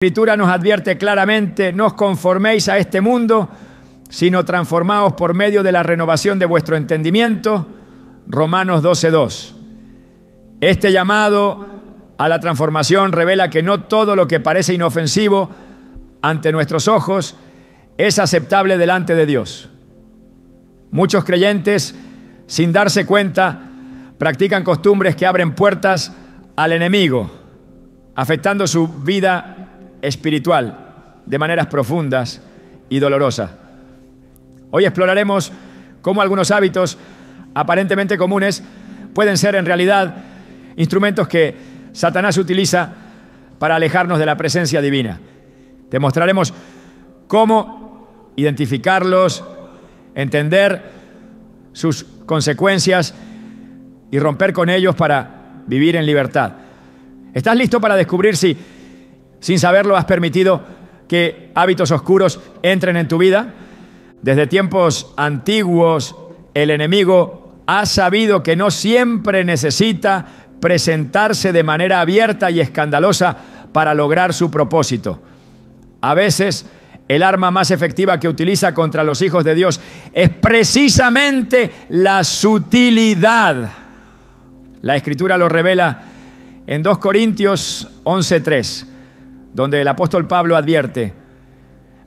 La Escritura nos advierte claramente: no os conforméis a este mundo, sino transformaos por medio de la renovación de vuestro entendimiento. Romanos 12:2. Este llamado a la transformación revela que no todo lo que parece inofensivo ante nuestros ojos es aceptable delante de Dios. Muchos creyentes, sin darse cuenta, practican costumbres que abren puertas al enemigo, afectando su vida espiritual de maneras profundas y dolorosas. Hoy exploraremos cómo algunos hábitos aparentemente comunes pueden ser en realidad instrumentos que Satanás utiliza para alejarnos de la presencia divina. Te mostraremos cómo identificarlos, entender sus consecuencias y romper con ellos para vivir en libertad. ¿Estás listo para descubrir si, sin saberlo, has permitido que hábitos oscuros entren en tu vida? Desde tiempos antiguos, el enemigo ha sabido que no siempre necesita presentarse de manera abierta y escandalosa para lograr su propósito. A veces, el arma más efectiva que utiliza contra los hijos de Dios es precisamente la sutilidad. La Escritura lo revela en 2 Corintios 11:3, donde el apóstol Pablo advierte: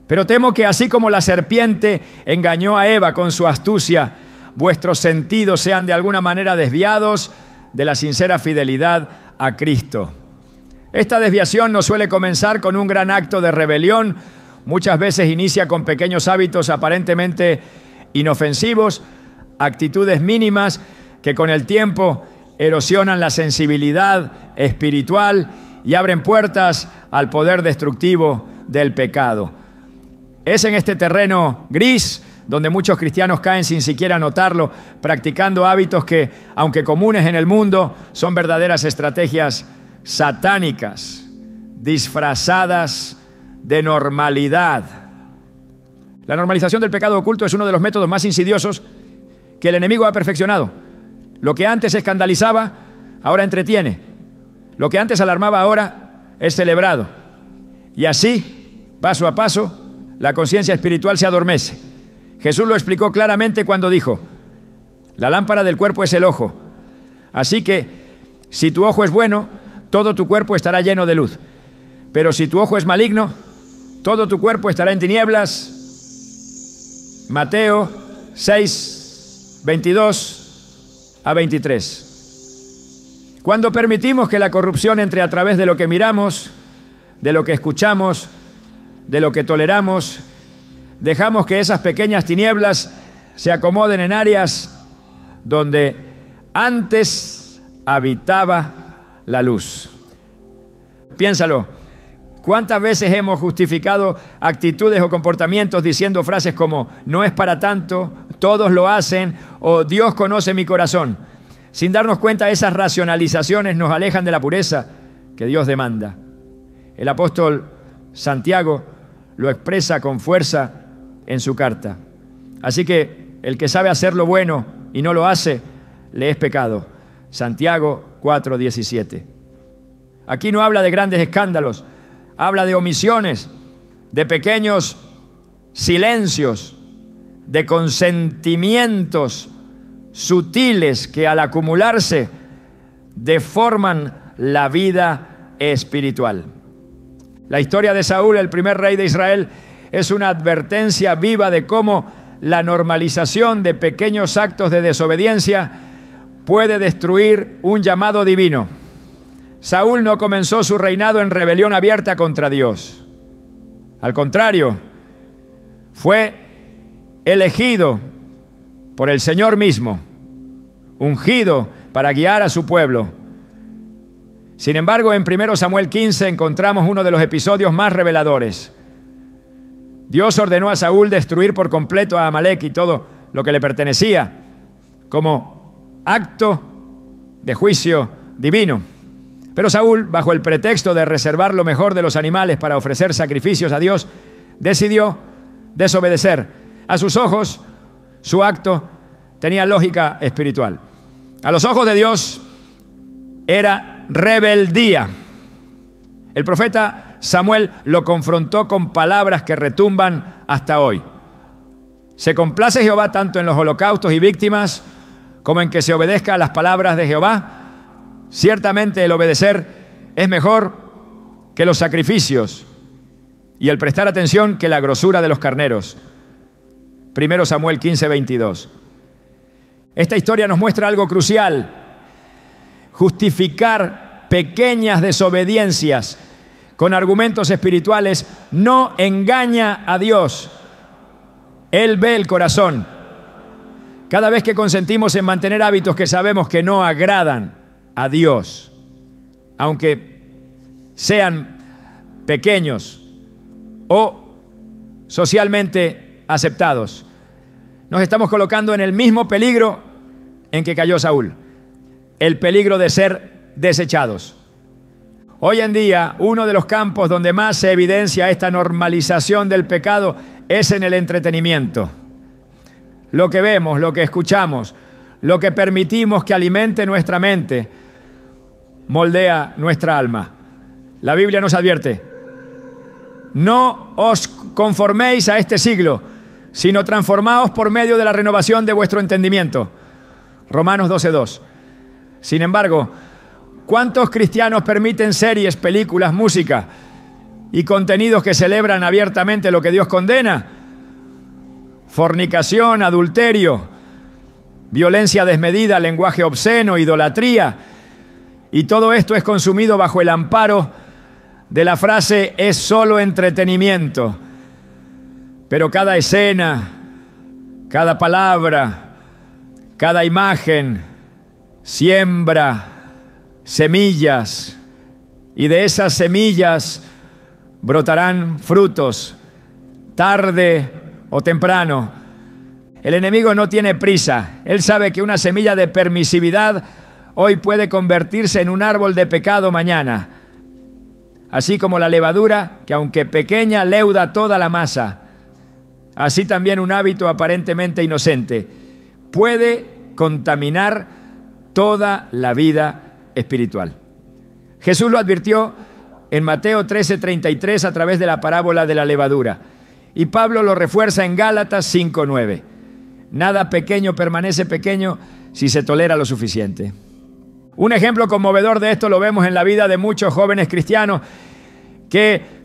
pero temo que así como la serpiente engañó a Eva con su astucia, vuestros sentidos sean de alguna manera desviados de la sincera fidelidad a Cristo. Esta desviación no suele comenzar con un gran acto de rebelión. Muchas veces inicia con pequeños hábitos aparentemente inofensivos, actitudes mínimas que con el tiempo erosionan la sensibilidad espiritual y abren puertas al poder destructivo del pecado. Es en este terreno gris donde muchos cristianos caen sin siquiera notarlo, practicando hábitos que, aunque comunes en el mundo, son verdaderas estrategias satánicas, disfrazadas de normalidad. La normalización del pecado oculto es uno de los métodos más insidiosos que el enemigo ha perfeccionado. Lo que antes escandalizaba, ahora entretiene. Lo que antes alarmaba, ahora es celebrado. Y así, paso a paso, la conciencia espiritual se adormece. Jesús lo explicó claramente cuando dijo: la lámpara del cuerpo es el ojo. Así que, si tu ojo es bueno, todo tu cuerpo estará lleno de luz. Pero si tu ojo es maligno, todo tu cuerpo estará en tinieblas. Mateo 6, 22 a 23. Cuando permitimos que la corrupción entre a través de lo que miramos, de lo que escuchamos, de lo que toleramos, dejamos que esas pequeñas tinieblas se acomoden en áreas donde antes habitaba la luz. Piénsalo. ¿Cuántas veces hemos justificado actitudes o comportamientos diciendo frases como no es para tanto, todos lo hacen o Dios conoce mi corazón? Sin darnos cuenta, esas racionalizaciones nos alejan de la pureza que Dios demanda. El apóstol Santiago lo expresa con fuerza en su carta. Así que el que sabe hacer lo bueno y no lo hace, le es pecado. Santiago 4:17. Aquí no habla de grandes escándalos, habla de omisiones, de pequeños silencios, de consentimientos sutiles que al acumularse deforman la vida espiritual. La historia de Saúl, el primer rey de Israel, es una advertencia viva de cómo la normalización de pequeños actos de desobediencia puede destruir un llamado divino. Saúl no comenzó su reinado en rebelión abierta contra Dios. Al contrario, fue elegido por el Señor mismo, ungido para guiar a su pueblo. Sin embargo, en 1 Samuel 15 encontramos uno de los episodios más reveladores. Dios ordenó a Saúl destruir por completo a Amalek y todo lo que le pertenecía, como acto de juicio divino. Pero Saúl, bajo el pretexto de reservar lo mejor de los animales para ofrecer sacrificios a Dios, decidió desobedecer. A sus ojos, su acto tenía lógica espiritual. A los ojos de Dios, era rebeldía. El profeta Samuel lo confrontó con palabras que retumban hasta hoy. ¿Se complace Jehová tanto en los holocaustos y víctimas como en que se obedezca a las palabras de Jehová? Ciertamente el obedecer es mejor que los sacrificios y el prestar atención que la grosura de los carneros. 1 Samuel 15:22. Esta historia nos muestra algo crucial. Justificar pequeñas desobediencias con argumentos espirituales no engaña a Dios. Él ve el corazón. Cada vez que consentimos en mantener hábitos que sabemos que no agradan a Dios, aunque sean pequeños o socialmente aceptados, nos estamos colocando en el mismo peligro en que cayó Saúl, el peligro de ser desechados. Hoy en día, uno de los campos donde más se evidencia esta normalización del pecado es en el entretenimiento. Lo que vemos, lo que escuchamos, lo que permitimos que alimente nuestra mente, moldea nuestra alma. La Biblia nos advierte: no os conforméis a este siglo, sino transformaos por medio de la renovación de vuestro entendimiento. Romanos 12:2. Sin embargo, ¿cuántos cristianos permiten series, películas, música y contenidos que celebran abiertamente lo que Dios condena? Fornicación, adulterio, violencia desmedida, lenguaje obsceno, idolatría. Y todo esto es consumido bajo el amparo de la frase "es solo entretenimiento". Pero cada escena, cada palabra, cada imagen siembra semillas, y de esas semillas brotarán frutos, tarde o temprano. El enemigo no tiene prisa. Él sabe que una semilla de permisividad hoy puede convertirse en un árbol de pecado mañana. Así como la levadura, que aunque pequeña, leuda toda la masa. Así también un hábito aparentemente inocente puede contaminar toda la vida espiritual. Jesús lo advirtió en Mateo 13:33 a través de la parábola de la levadura. Y Pablo lo refuerza en Gálatas 5:9. Nada pequeño permanece pequeño si se tolera lo suficiente. Un ejemplo conmovedor de esto lo vemos en la vida de muchos jóvenes cristianos que,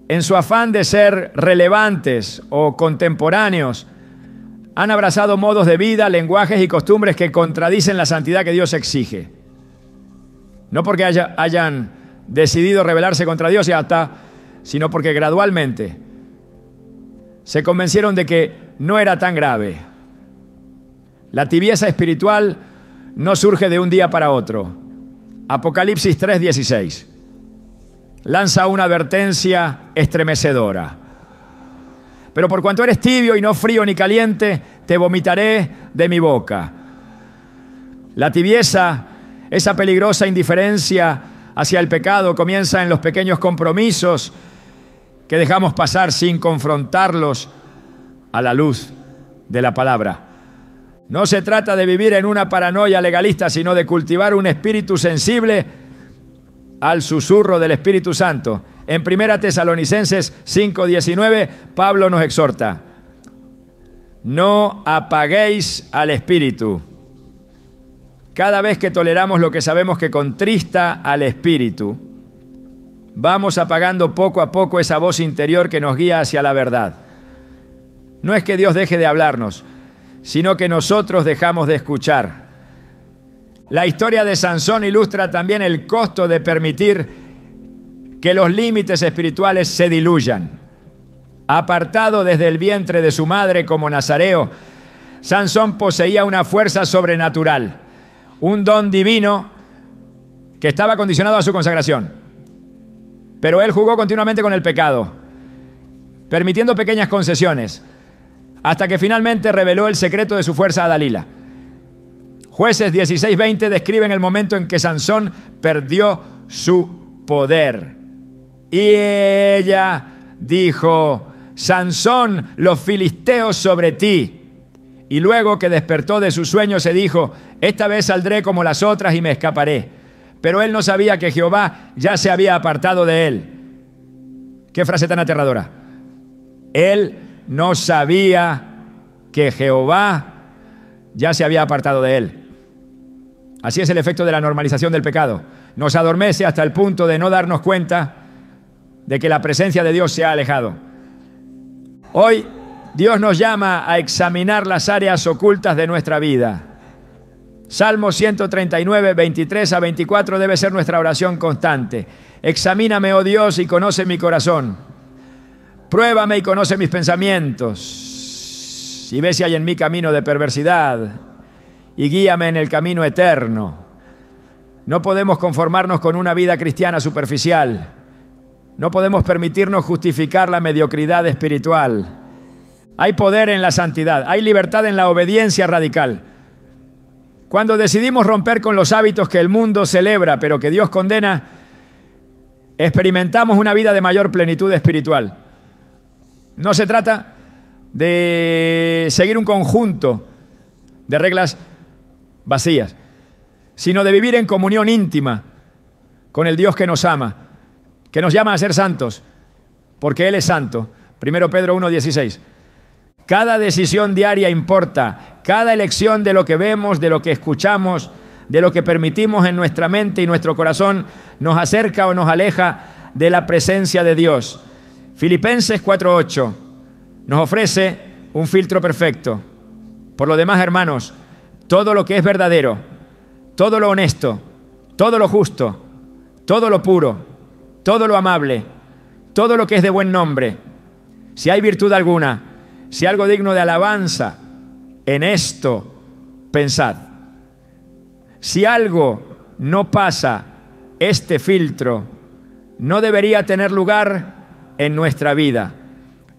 en su afán de ser relevantes o contemporáneos, han abrazado modos de vida, lenguajes y costumbres que contradicen la santidad que Dios exige. No porque hayan decidido rebelarse contra Dios y hasta, sino porque gradualmente se convencieron de que no era tan grave. La tibieza espiritual no surge de un día para otro. Apocalipsis 3:16 lanza una advertencia estremecedora. Pero por cuanto eres tibio y no frío ni caliente, te vomitaré de mi boca. La tibieza, esa peligrosa indiferencia hacia el pecado, comienza en los pequeños compromisos que dejamos pasar sin confrontarlos a la luz de la palabra. No se trata de vivir en una paranoia legalista, sino de cultivar un espíritu sensible al susurro del Espíritu Santo. En 1 Tesalonicenses 5:19, Pablo nos exhorta: no apaguéis al Espíritu. Cada vez que toleramos lo que sabemos que contrista al Espíritu, vamos apagando poco a poco esa voz interior que nos guía hacia la verdad. No es que Dios deje de hablarnos, sino que nosotros dejamos de escuchar. La historia de Sansón ilustra también el costo de permitir que los límites espirituales se diluyan. Apartado desde el vientre de su madre como nazareo, Sansón poseía una fuerza sobrenatural, un don divino que estaba condicionado a su consagración. Pero él jugó continuamente con el pecado, permitiendo pequeñas concesiones, hasta que finalmente reveló el secreto de su fuerza a Dalila. Jueces 16:20 describen el momento en que Sansón perdió su poder. Y ella dijo: Sansón, los filisteos sobre ti. Y luego que despertó de su sueño se dijo: esta vez saldré como las otras y me escaparé. Pero él no sabía que Jehová ya se había apartado de él. Qué frase tan aterradora. Él no sabía que Jehová ya se había apartado de él. Así es el efecto de la normalización del pecado. Nos adormece hasta el punto de no darnos cuenta de que la presencia de Dios se ha alejado. Hoy Dios nos llama a examinar las áreas ocultas de nuestra vida. Salmo 139, 23 a 24 debe ser nuestra oración constante. Examíname, oh Dios, y conoce mi corazón. Pruébame y conoce mis pensamientos. Y ve si hay en mí camino de perversidad. Y guíame en el camino eterno. No podemos conformarnos con una vida cristiana superficial. No podemos permitirnos justificar la mediocridad espiritual. Hay poder en la santidad. Hay libertad en la obediencia radical. Cuando decidimos romper con los hábitos que el mundo celebra, pero que Dios condena, experimentamos una vida de mayor plenitud espiritual. No se trata de seguir un conjunto de reglas vacías, sino de vivir en comunión íntima con el Dios que nos ama, que nos llama a ser santos, porque Él es santo. 1 Pedro 1:16. Cada decisión diaria importa, cada elección de lo que vemos, de lo que escuchamos, de lo que permitimos en nuestra mente y nuestro corazón, nos acerca o nos aleja de la presencia de Dios. Filipenses 4:8 nos ofrece un filtro perfecto. Por lo demás, hermanos, todo lo que es verdadero, todo lo honesto, todo lo justo, todo lo puro, todo lo amable, todo lo que es de buen nombre, si hay virtud alguna, si algo digno de alabanza, en esto pensad. Si algo no pasa este filtro, no debería tener lugar en nuestra vida.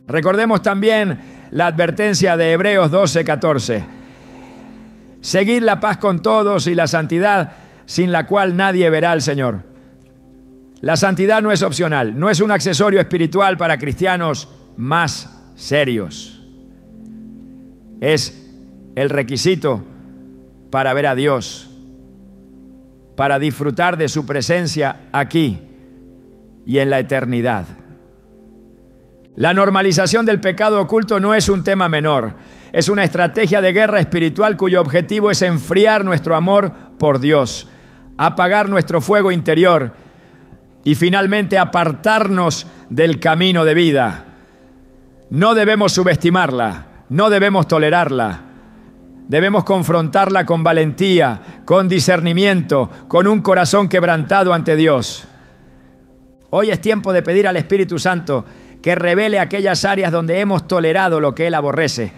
Recordemos también la advertencia de Hebreos 12:14. Seguid la paz con todos y la santidad, sin la cual nadie verá al Señor. La santidad no es opcional, no es un accesorio espiritual para cristianos más serios. Es el requisito para ver a Dios, para disfrutar de su presencia aquí y en la eternidad. La normalización del pecado oculto no es un tema menor, es una estrategia de guerra espiritual cuyo objetivo es enfriar nuestro amor por Dios, apagar nuestro fuego interior y finalmente apartarnos del camino de vida. No debemos subestimarla, no debemos tolerarla. Debemos confrontarla con valentía, con discernimiento, con un corazón quebrantado ante Dios. Hoy es tiempo de pedir al Espíritu Santo que revele aquellas áreas donde hemos tolerado lo que Él aborrece.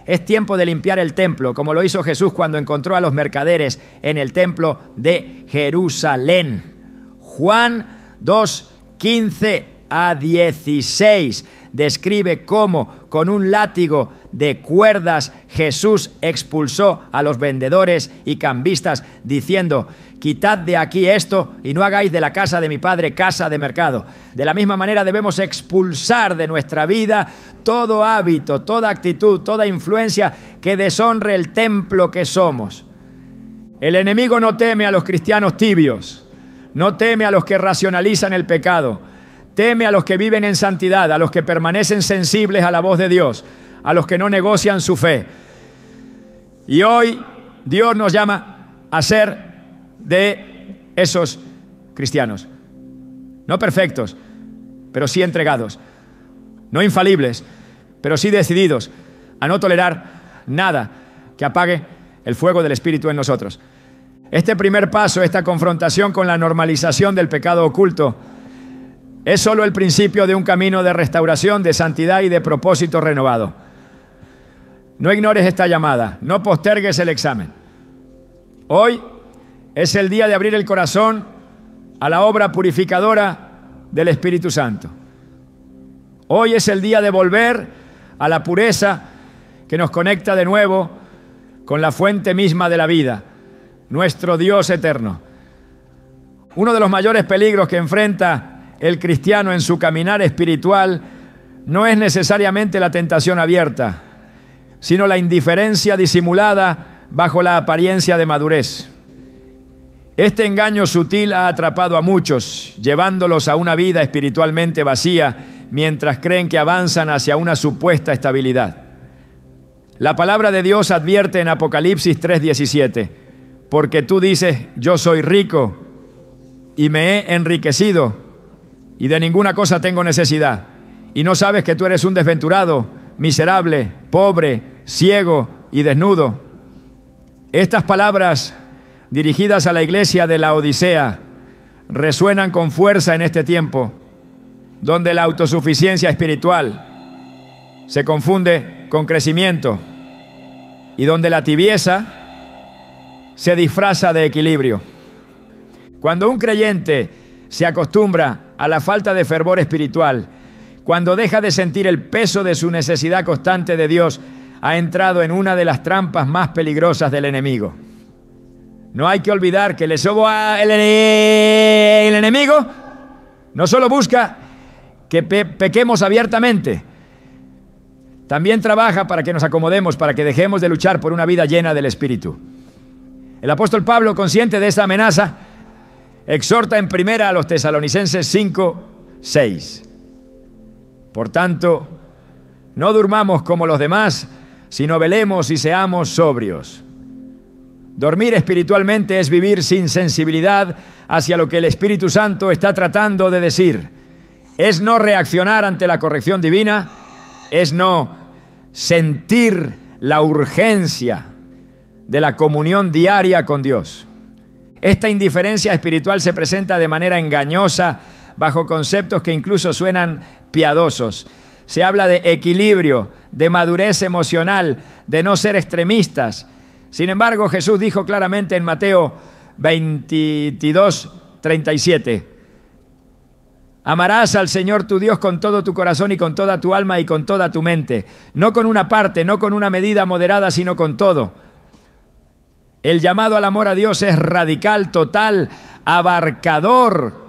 Es tiempo de limpiar el templo, como lo hizo Jesús cuando encontró a los mercaderes en el templo de Jerusalén. Juan 2:15 a 16 describe cómo con un látigo de cuerdas Jesús expulsó a los vendedores y cambistas diciendo: quitad de aquí esto y no hagáis de la casa de mi padre casa de mercado. De la misma manera debemos expulsar de nuestra vida todo hábito, toda actitud, toda influencia que deshonre el templo que somos. El enemigo no teme a los cristianos tibios, no teme a los que racionalizan el pecado. Teme a los que viven en santidad, a los que permanecen sensibles a la voz de Dios, a los que no negocian su fe. Y hoy Dios nos llama a ser de esos cristianos. No perfectos, pero sí entregados. No infalibles, pero sí decididos a no tolerar nada que apague el fuego del Espíritu en nosotros. Este primer paso, esta confrontación con la normalización del pecado oculto, es solo el principio de un camino de restauración, de santidad y de propósito renovado. No ignores esta llamada, no postergues el examen. Hoy es el día de abrir el corazón a la obra purificadora del Espíritu Santo. Hoy es el día de volver a la pureza que nos conecta de nuevo con la fuente misma de la vida, nuestro Dios eterno. Uno de los mayores peligros que enfrenta el cristiano en su caminar espiritual no es necesariamente la tentación abierta, sino la indiferencia disimulada bajo la apariencia de madurez. Este engaño sutil ha atrapado a muchos, llevándolos a una vida espiritualmente vacía, mientras creen que avanzan hacia una supuesta estabilidad. La palabra de Dios advierte en Apocalipsis 3:17, porque tú dices, yo soy rico y me he enriquecido y de ninguna cosa tengo necesidad, y no sabes que tú eres un desventurado, miserable, pobre, ciego y desnudo. Estas palabras dirigidas a la iglesia de la Odisea resuenan con fuerza en este tiempo, donde la autosuficiencia espiritual se confunde con crecimiento y donde la tibieza se disfraza de equilibrio. Cuando un creyente se acostumbra a la falta de fervor espiritual, cuando deja de sentir el peso de su necesidad constante de Dios, ha entrado en una de las trampas más peligrosas del enemigo. No hay que olvidar que el enemigo no solo busca que pequemos abiertamente, también trabaja para que nos acomodemos, para que dejemos de luchar por una vida llena del Espíritu. El apóstol Pablo, consciente de esta amenaza, exhorta en primera a los Tesalonicenses 5:6. Por tanto, no durmamos como los demás, sino velemos y seamos sobrios. Dormir espiritualmente es vivir sin sensibilidad hacia lo que el Espíritu Santo está tratando de decir. Es no reaccionar ante la corrección divina, es no sentir la urgencia de la comunión diaria con Dios. Esta indiferencia espiritual se presenta de manera engañosa bajo conceptos que incluso suenan piadosos. Se habla de equilibrio, de madurez emocional, de no ser extremistas. Sin embargo, Jesús dijo claramente en Mateo 22:37, amarás al Señor tu Dios con todo tu corazón y con toda tu alma y con toda tu mente. No con una parte, no con una medida moderada, sino con todo. El llamado al amor a Dios es radical, total, abarcador.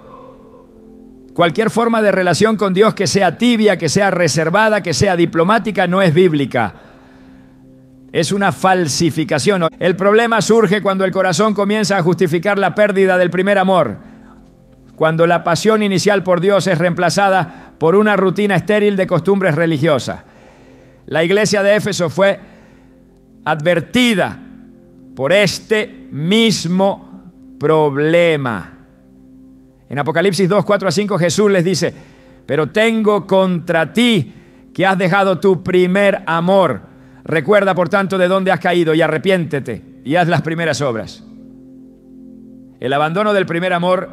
Cualquier forma de relación con Dios que sea tibia, que sea reservada, que sea diplomática, no es bíblica. Es una falsificación. El problema surge cuando el corazón comienza a justificar la pérdida del primer amor, cuando la pasión inicial por Dios es reemplazada por una rutina estéril de costumbres religiosas. La iglesia de Éfeso fue advertida por este mismo problema. En Apocalipsis 2:4-5 Jesús les dice, pero tengo contra ti que has dejado tu primer amor. Recuerda, por tanto, de dónde has caído y arrepiéntete y haz las primeras obras. El abandono del primer amor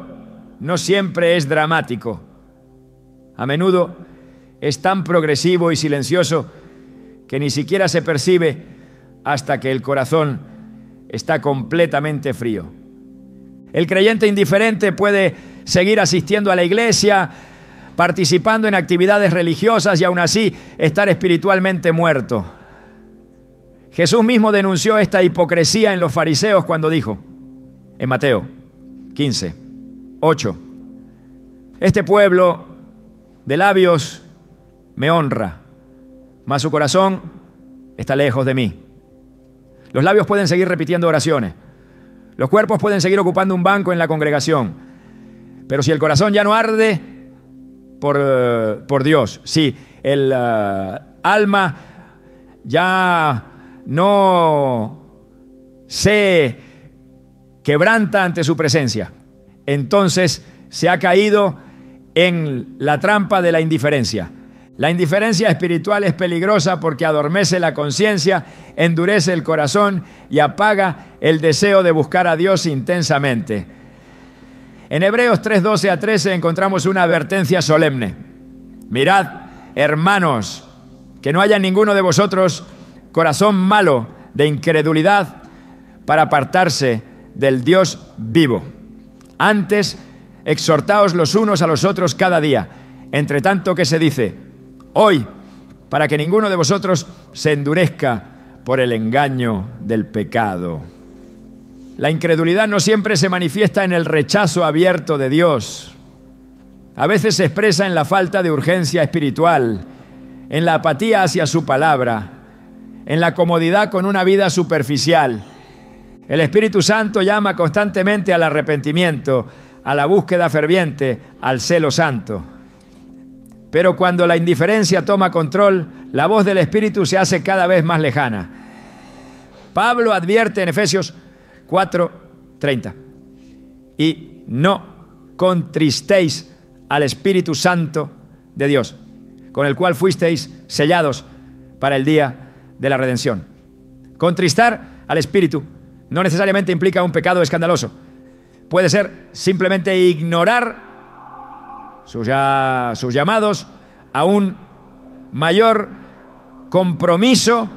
no siempre es dramático. A menudo es tan progresivo y silencioso que ni siquiera se percibe hasta que el corazón está completamente frío. El creyente indiferente puede seguir asistiendo a la iglesia, participando en actividades religiosas y aún así estar espiritualmente muerto. Jesús mismo denunció esta hipocresía en los fariseos cuando dijo, en Mateo 15:8, este pueblo de labios me honra, mas su corazón está lejos de mí. Los labios pueden seguir repitiendo oraciones, los cuerpos pueden seguir ocupando un banco en la congregación, pero si el corazón ya no arde por Dios, si el alma ya no se quebranta ante su presencia, entonces se ha caído en la trampa de la indiferencia. La indiferencia espiritual es peligrosa porque adormece la conciencia, endurece el corazón y apaga el deseo de buscar a Dios intensamente. En Hebreos 3:12-13 encontramos una advertencia solemne. Mirad, hermanos, que no haya en ninguno de vosotros corazón malo de incredulidad para apartarse del Dios vivo. Antes, exhortaos los unos a los otros cada día, entre tanto que se dice, hoy, para que ninguno de vosotros se endurezca por el engaño del pecado. La incredulidad no siempre se manifiesta en el rechazo abierto de Dios. A veces se expresa en la falta de urgencia espiritual, en la apatía hacia su palabra, en la comodidad con una vida superficial, El Espíritu Santo llama constantemente al arrepentimiento, a la búsqueda ferviente, al celo santo. Pero cuando la indiferencia toma control, la voz del Espíritu se hace cada vez más lejana. Pablo advierte en Efesios 4:30: y no contristéis al Espíritu Santo de Dios, con el cual fuisteis sellados para el día de la redención. Contristar al Espíritu no necesariamente implica un pecado escandaloso. Puede ser simplemente ignorar sus llamados a un mayor compromiso,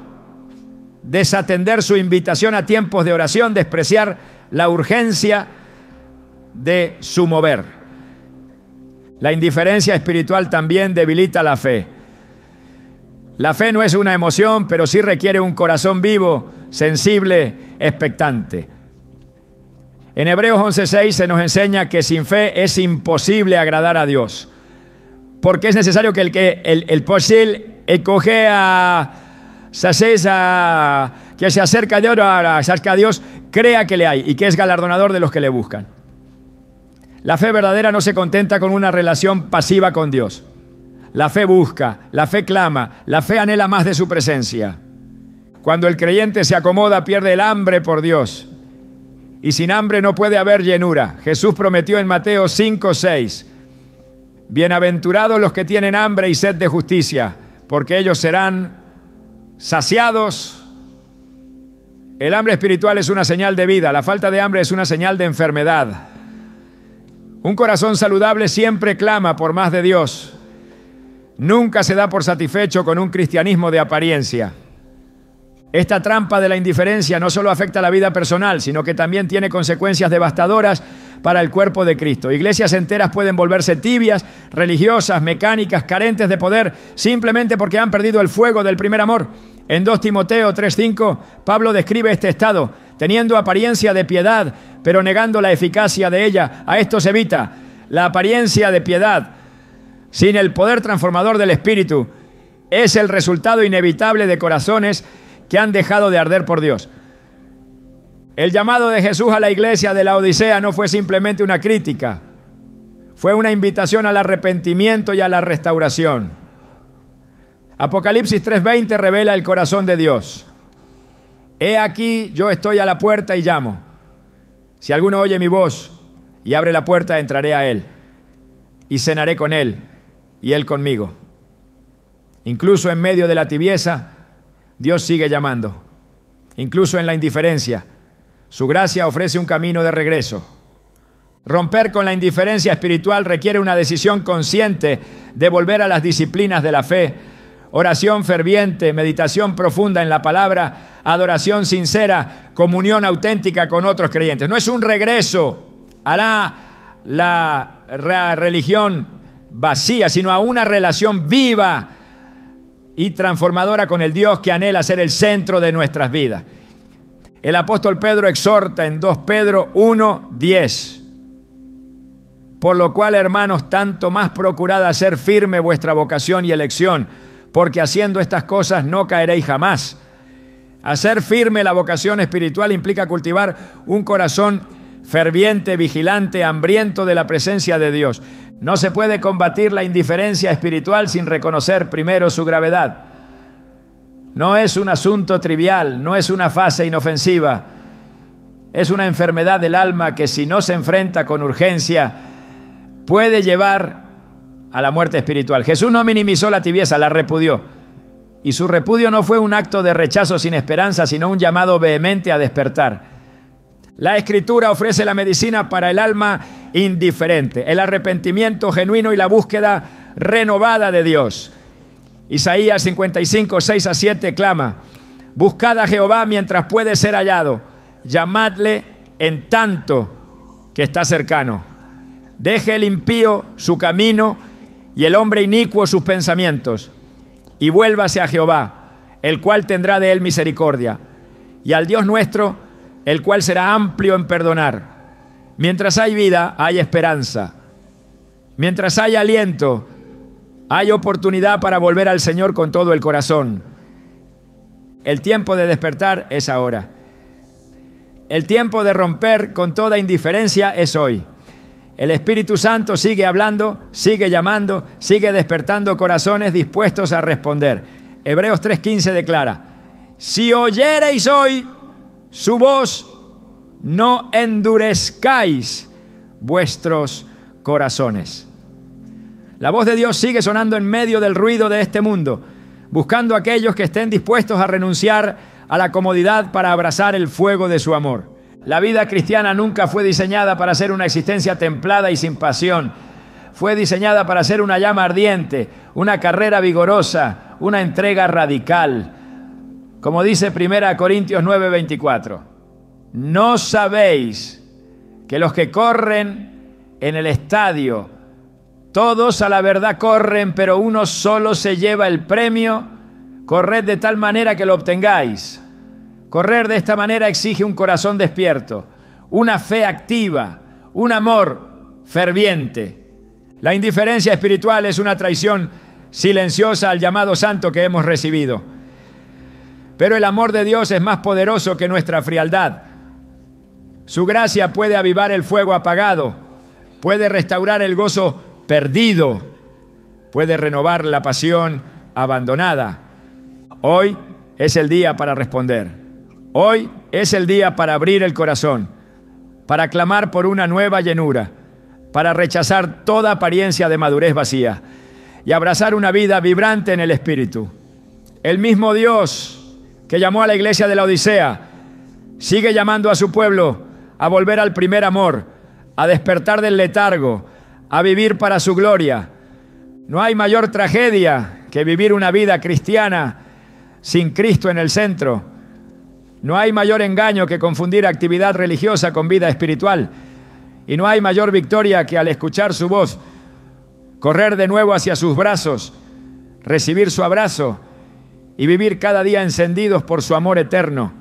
desatender su invitación a tiempos de oración, despreciar la urgencia de su mover. La indiferencia espiritual también debilita la fe. La fe no es una emoción, pero sí requiere un corazón vivo, sensible, expectante. En Hebreos 11:6 se nos enseña que sin fe es imposible agradar a Dios, porque es necesario que el posible escoge a que se acerca a Dios, crea que le hay y que es galardonador de los que le buscan. La fe verdadera no se contenta con una relación pasiva con Dios. La fe busca, la fe clama, la fe anhela más de su presencia. Cuando el creyente se acomoda, pierde el hambre por Dios. Y sin hambre no puede haber llenura. Jesús prometió en Mateo 5:6: bienaventurados los que tienen hambre y sed de justicia, porque ellos serán saciados. El hambre espiritual es una señal de vida, la falta de hambre es una señal de enfermedad. Un corazón saludable siempre clama por más de Dios. Nunca se da por satisfecho con un cristianismo de apariencia. Esta trampa de la indiferencia no solo afecta a la vida personal, sino que también tiene consecuencias devastadoras para el cuerpo de Cristo. Iglesias enteras pueden volverse tibias, religiosas, mecánicas, carentes de poder, simplemente porque han perdido el fuego del primer amor. En 2 Timoteo 3:5, Pablo describe este estado: teniendo apariencia de piedad, pero negando la eficacia de ella. A esto se evita. La apariencia de piedad sin el poder transformador del Espíritu es el resultado inevitable de corazones que han dejado de arder por Dios. El llamado de Jesús a la iglesia de la Odisea no fue simplemente una crítica, fue una invitación al arrepentimiento y a la restauración. Apocalipsis 3:20 revela el corazón de Dios. He aquí, yo estoy a la puerta y llamo. Si alguno oye mi voz y abre la puerta, entraré a él y cenaré con él y él conmigo. Incluso en medio de la tibieza, Dios sigue llamando. Incluso en la indiferencia, su gracia ofrece un camino de regreso. Romper con la indiferencia espiritual requiere una decisión consciente de volver a las disciplinas de la fe: oración ferviente, meditación profunda en la palabra, adoración sincera, comunión auténtica con otros creyentes. No es un regreso a la religión vacía, sino a una relación viva y transformadora con el Dios que anhela ser el centro de nuestras vidas. El apóstol Pedro exhorta en 2 Pedro 1:10: por lo cual, hermanos, tanto más procurad hacer firme vuestra vocación y elección, porque haciendo estas cosas no caeréis jamás. Hacer firme la vocación espiritual implica cultivar un corazón ferviente, vigilante, hambriento de la presencia de Dios. No se puede combatir la indiferencia espiritual sin reconocer primero su gravedad. No es un asunto trivial, no es una fase inofensiva. Es una enfermedad del alma que, si no se enfrenta con urgencia, puede llevar a la muerte espiritual. Jesús no minimizó la tibieza, la repudió. Y su repudio no fue un acto de rechazo sin esperanza, sino un llamado vehemente a despertar. La Escritura ofrece la medicina para el alma indiferente, el arrepentimiento genuino y la búsqueda renovada de Dios. Isaías 55:6-7 clama: buscad a Jehová mientras puede ser hallado, llamadle en tanto que está cercano. Deje el impío su camino y el hombre inicuo sus pensamientos, y vuélvase a Jehová, el cual tendrá de él misericordia, y al Dios nuestro, el cual será amplio en perdonar. Mientras hay vida, hay esperanza. Mientras hay aliento, hay oportunidad para volver al Señor con todo el corazón. El tiempo de despertar es ahora. El tiempo de romper con toda indiferencia es hoy. El Espíritu Santo sigue hablando, sigue llamando, sigue despertando corazones dispuestos a responder. Hebreos 3:15 declara: si oyereis hoy su voz, no endurezcáis vuestros corazones. La voz de Dios sigue sonando en medio del ruido de este mundo, buscando a aquellos que estén dispuestos a renunciar a la comodidad para abrazar el fuego de su amor. La vida cristiana nunca fue diseñada para ser una existencia templada y sin pasión. Fue diseñada para ser una llama ardiente, una carrera vigorosa, una entrega radical. Como dice 1 Corintios 9:24, ¿no sabéis que los que corren en el estadio, todos a la verdad corren, pero uno solo se lleva el premio? Corred de tal manera que lo obtengáis. Correr de esta manera exige un corazón despierto, una fe activa, un amor ferviente. La indiferencia espiritual es una traición silenciosa al llamado santo que hemos recibido. Pero el amor de Dios es más poderoso que nuestra frialdad. Su gracia puede avivar el fuego apagado, puede restaurar el gozo perdido, puede renovar la pasión abandonada. Hoy es el día para responder. Hoy es el día para abrir el corazón, para clamar por una nueva llenura, para rechazar toda apariencia de madurez vacía y abrazar una vida vibrante en el Espíritu. El mismo Dios que llamó a la iglesia de la Odisea sigue llamando a su pueblo a volver al primer amor, a despertar del letargo, a vivir para su gloria. No hay mayor tragedia que vivir una vida cristiana sin Cristo en el centro. No hay mayor engaño que confundir actividad religiosa con vida espiritual. Y no hay mayor victoria que al escuchar su voz, correr de nuevo hacia sus brazos, recibir su abrazo y vivir cada día encendidos por su amor eterno.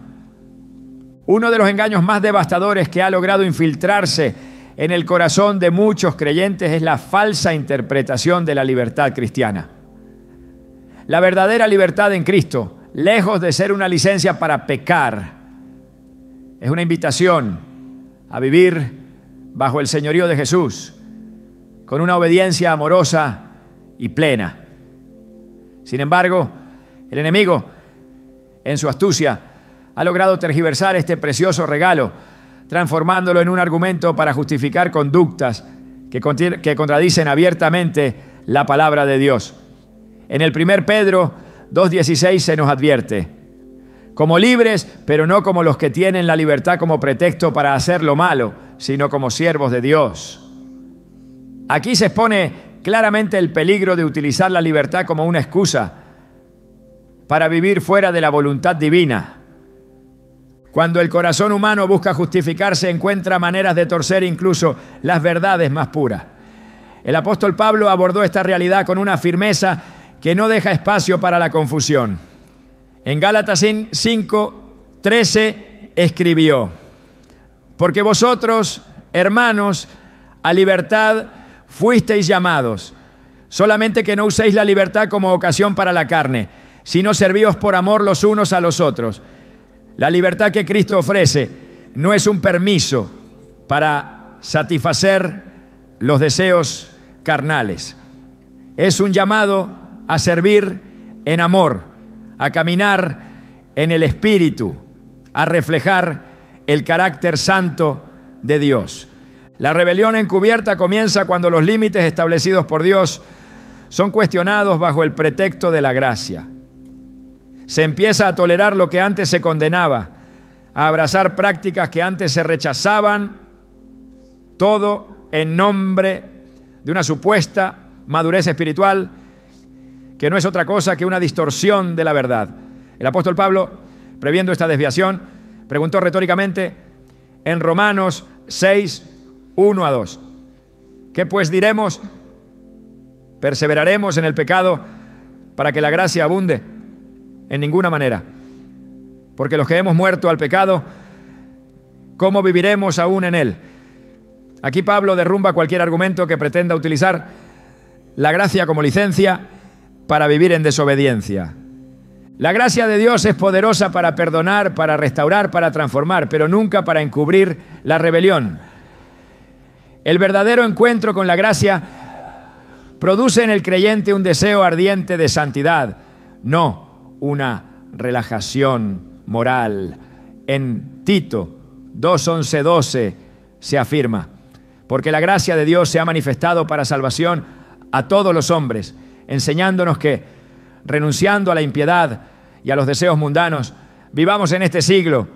Uno de los engaños más devastadores que ha logrado infiltrarse en el corazón de muchos creyentes es la falsa interpretación de la libertad cristiana. La verdadera libertad en Cristo, lejos de ser una licencia para pecar, es una invitación a vivir bajo el señorío de Jesús, con una obediencia amorosa y plena. Sin embargo, el enemigo, en su astucia, ha logrado tergiversar este precioso regalo, transformándolo en un argumento para justificar conductas que contradicen abiertamente la palabra de Dios. En el 1 Pedro 2:16 se nos advierte: como libres, pero no como los que tienen la libertad como pretexto para hacer lo malo, sino como siervos de Dios. Aquí se expone claramente el peligro de utilizar la libertad como una excusa para vivir fuera de la voluntad divina. Cuando el corazón humano busca justificarse, encuentra maneras de torcer incluso las verdades más puras. El apóstol Pablo abordó esta realidad con una firmeza que no deja espacio para la confusión. En Gálatas 5:13 escribió: porque vosotros, hermanos, a libertad fuisteis llamados, solamente que no uséis la libertad como ocasión para la carne, sino servíos por amor los unos a los otros. La libertad que Cristo ofrece no es un permiso para satisfacer los deseos carnales. Es un llamado a servir en amor, a caminar en el Espíritu, a reflejar el carácter santo de Dios. La rebelión encubierta comienza cuando los límites establecidos por Dios son cuestionados bajo el pretexto de la gracia. Se empieza a tolerar lo que antes se condenaba, a abrazar prácticas que antes se rechazaban, todo en nombre de una supuesta madurez espiritual que no es otra cosa que una distorsión de la verdad. El apóstol Pablo, previendo esta desviación, preguntó retóricamente en Romanos 6:1-2: ¿qué pues diremos? ¿Perseveraremos en el pecado para que la gracia abunde? En ninguna manera. Porque los que hemos muerto al pecado, ¿cómo viviremos aún en él? Aquí Pablo derrumba cualquier argumento que pretenda utilizar la gracia como licencia para vivir en desobediencia. La gracia de Dios es poderosa para perdonar, para restaurar, para transformar, pero nunca para encubrir la rebelión. El verdadero encuentro con la gracia produce en el creyente un deseo ardiente de santidad, no una relajación moral. En Tito 2:11-12 se afirma: porque la gracia de Dios se ha manifestado para salvación a todos los hombres, enseñándonos que, renunciando a la impiedad y a los deseos mundanos, vivamos en este siglo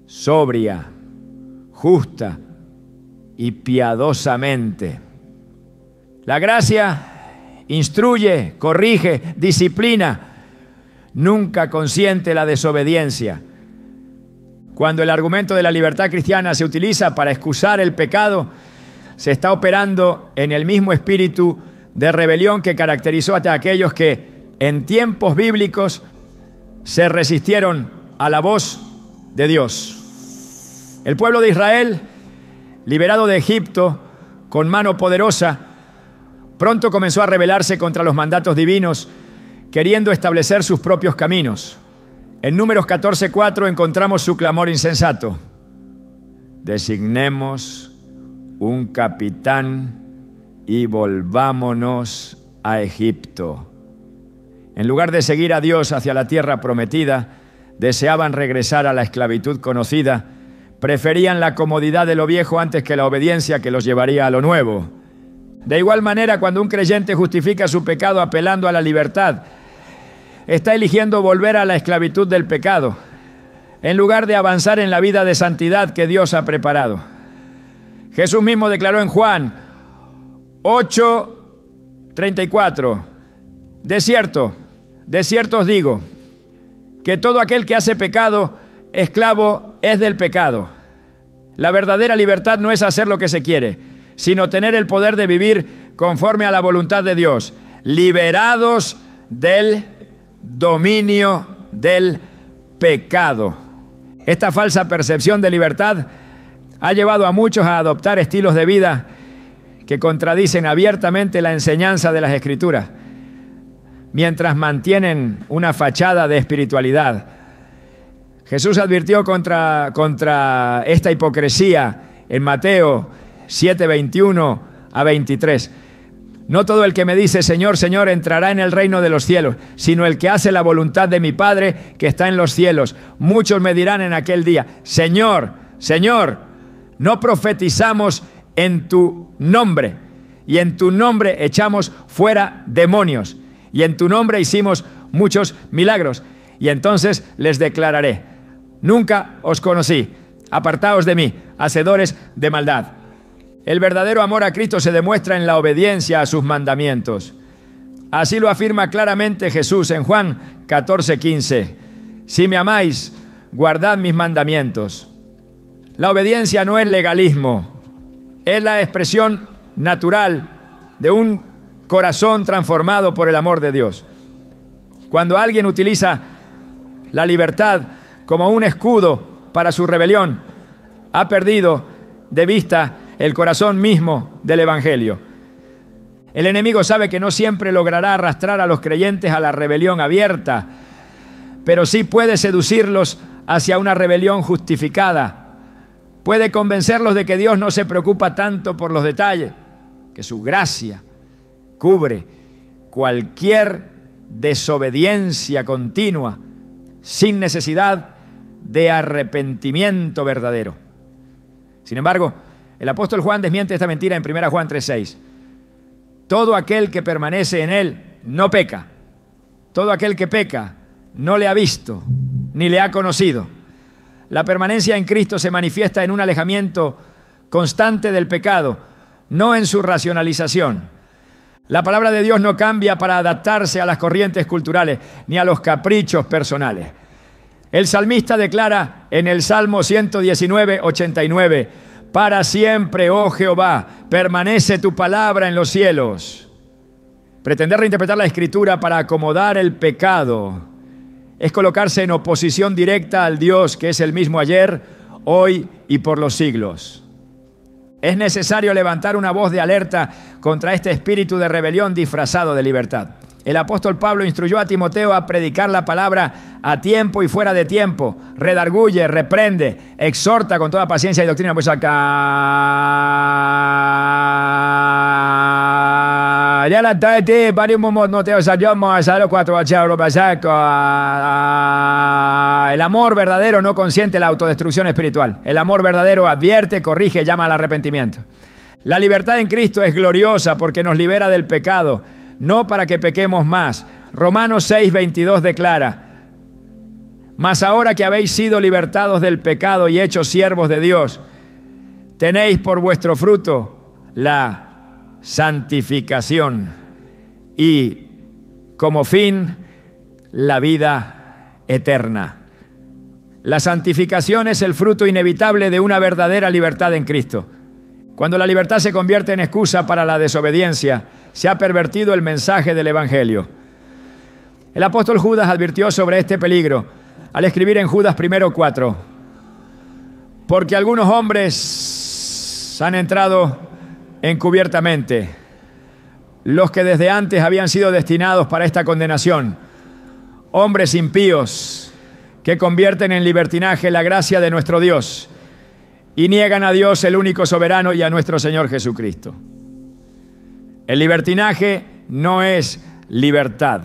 sobria, justa y piadosamente. La gracia instruye, corrige, disciplina, nunca consiente la desobediencia. Cuando el argumento de la libertad cristiana se utiliza para excusar el pecado, se está operando en el mismo espíritu de rebelión que caracterizó a aquellos que en tiempos bíblicos se resistieron a la voz de Dios. El pueblo de Israel, liberado de Egipto con mano poderosa, pronto comenzó a rebelarse contra los mandatos divinos, queriendo establecer sus propios caminos. En Números 14:4 encontramos su clamor insensato: designemos un capitán y volvámonos a Egipto. En lugar de seguir a Dios hacia la tierra prometida, deseaban regresar a la esclavitud conocida, preferían la comodidad de lo viejo antes que la obediencia que los llevaría a lo nuevo. De igual manera, cuando un creyente justifica su pecado apelando a la libertad, está eligiendo volver a la esclavitud del pecado, en lugar de avanzar en la vida de santidad que Dios ha preparado. Jesús mismo declaró en Juan 8:34: de cierto os digo, que todo aquel que hace pecado, esclavo es del pecado. La verdadera libertad no es hacer lo que se quiere, sino tener el poder de vivir conforme a la voluntad de Dios, liberados del dominio del pecado. Esta falsa percepción de libertad ha llevado a muchos a adoptar estilos de vida que contradicen abiertamente la enseñanza de las Escrituras, mientras mantienen una fachada de espiritualidad. Jesús advirtió contra esta hipocresía en Mateo 7:21-23. No todo el que me dice Señor, Señor entrará en el reino de los cielos, sino el que hace la voluntad de mi Padre que está en los cielos. Muchos me dirán en aquel día: Señor, Señor, no profetizamos en tu nombre, y en tu nombre echamos fuera demonios, y en tu nombre hicimos muchos milagros. Y entonces les declararé: nunca os conocí, apartaos de mí, hacedores de maldad. El verdadero amor a Cristo se demuestra en la obediencia a sus mandamientos. Así lo afirma claramente Jesús en Juan 14:15. Si me amáis, guardad mis mandamientos. La obediencia no es legalismo, es la expresión natural de un corazón transformado por el amor de Dios. Cuando alguien utiliza la libertad como un escudo para su rebelión, ha perdido de vista el corazón mismo del Evangelio. El enemigo sabe que no siempre logrará arrastrar a los creyentes a la rebelión abierta, pero sí puede seducirlos hacia una rebelión justificada. Puede convencerlos de que Dios no se preocupa tanto por los detalles, que su gracia cubre cualquier desobediencia continua sin necesidad de arrepentimiento verdadero. Sin embargo, el apóstol Juan desmiente esta mentira en 1 Juan 3:6. Todo aquel que permanece en él no peca. Todo aquel que peca no le ha visto ni le ha conocido. La permanencia en Cristo se manifiesta en un alejamiento constante del pecado, no en su racionalización. La palabra de Dios no cambia para adaptarse a las corrientes culturales ni a los caprichos personales. El salmista declara en el Salmo 119:89: para siempre, oh Jehová, permanece tu palabra en los cielos. Pretender reinterpretar la Escritura para acomodar el pecado es colocarse en oposición directa al Dios que es el mismo ayer, hoy y por los siglos. Es necesario levantar una voz de alerta contra este espíritu de rebelión disfrazado de libertad. El apóstol Pablo instruyó a Timoteo a predicar la palabra a tiempo y fuera de tiempo. Redarguye, reprende, exhorta con toda paciencia y doctrina. Pues acá ya la tarde, varios no te osayamos a los 4 El amor verdadero no consiente la autodestrucción espiritual. El amor verdadero advierte, corrige, llama al arrepentimiento. La libertad en Cristo es gloriosa porque nos libera del pecado, no para que pequemos más. Romanos 6:22 declara: mas ahora que habéis sido libertados del pecado y hechos siervos de Dios, tenéis por vuestro fruto la santificación y como fin la vida eterna. La santificación es el fruto inevitable de una verdadera libertad en Cristo. Cuando la libertad se convierte en excusa para la desobediencia, se ha pervertido el mensaje del Evangelio. El apóstol Judas advirtió sobre este peligro al escribir en Judas 1:4: porque algunos hombres han entrado encubiertamente, los que desde antes habían sido destinados para esta condenación, hombres impíos que convierten en libertinaje la gracia de nuestro Dios y niegan a Dios, el único soberano, y a nuestro Señor Jesucristo. El libertinaje no es libertad,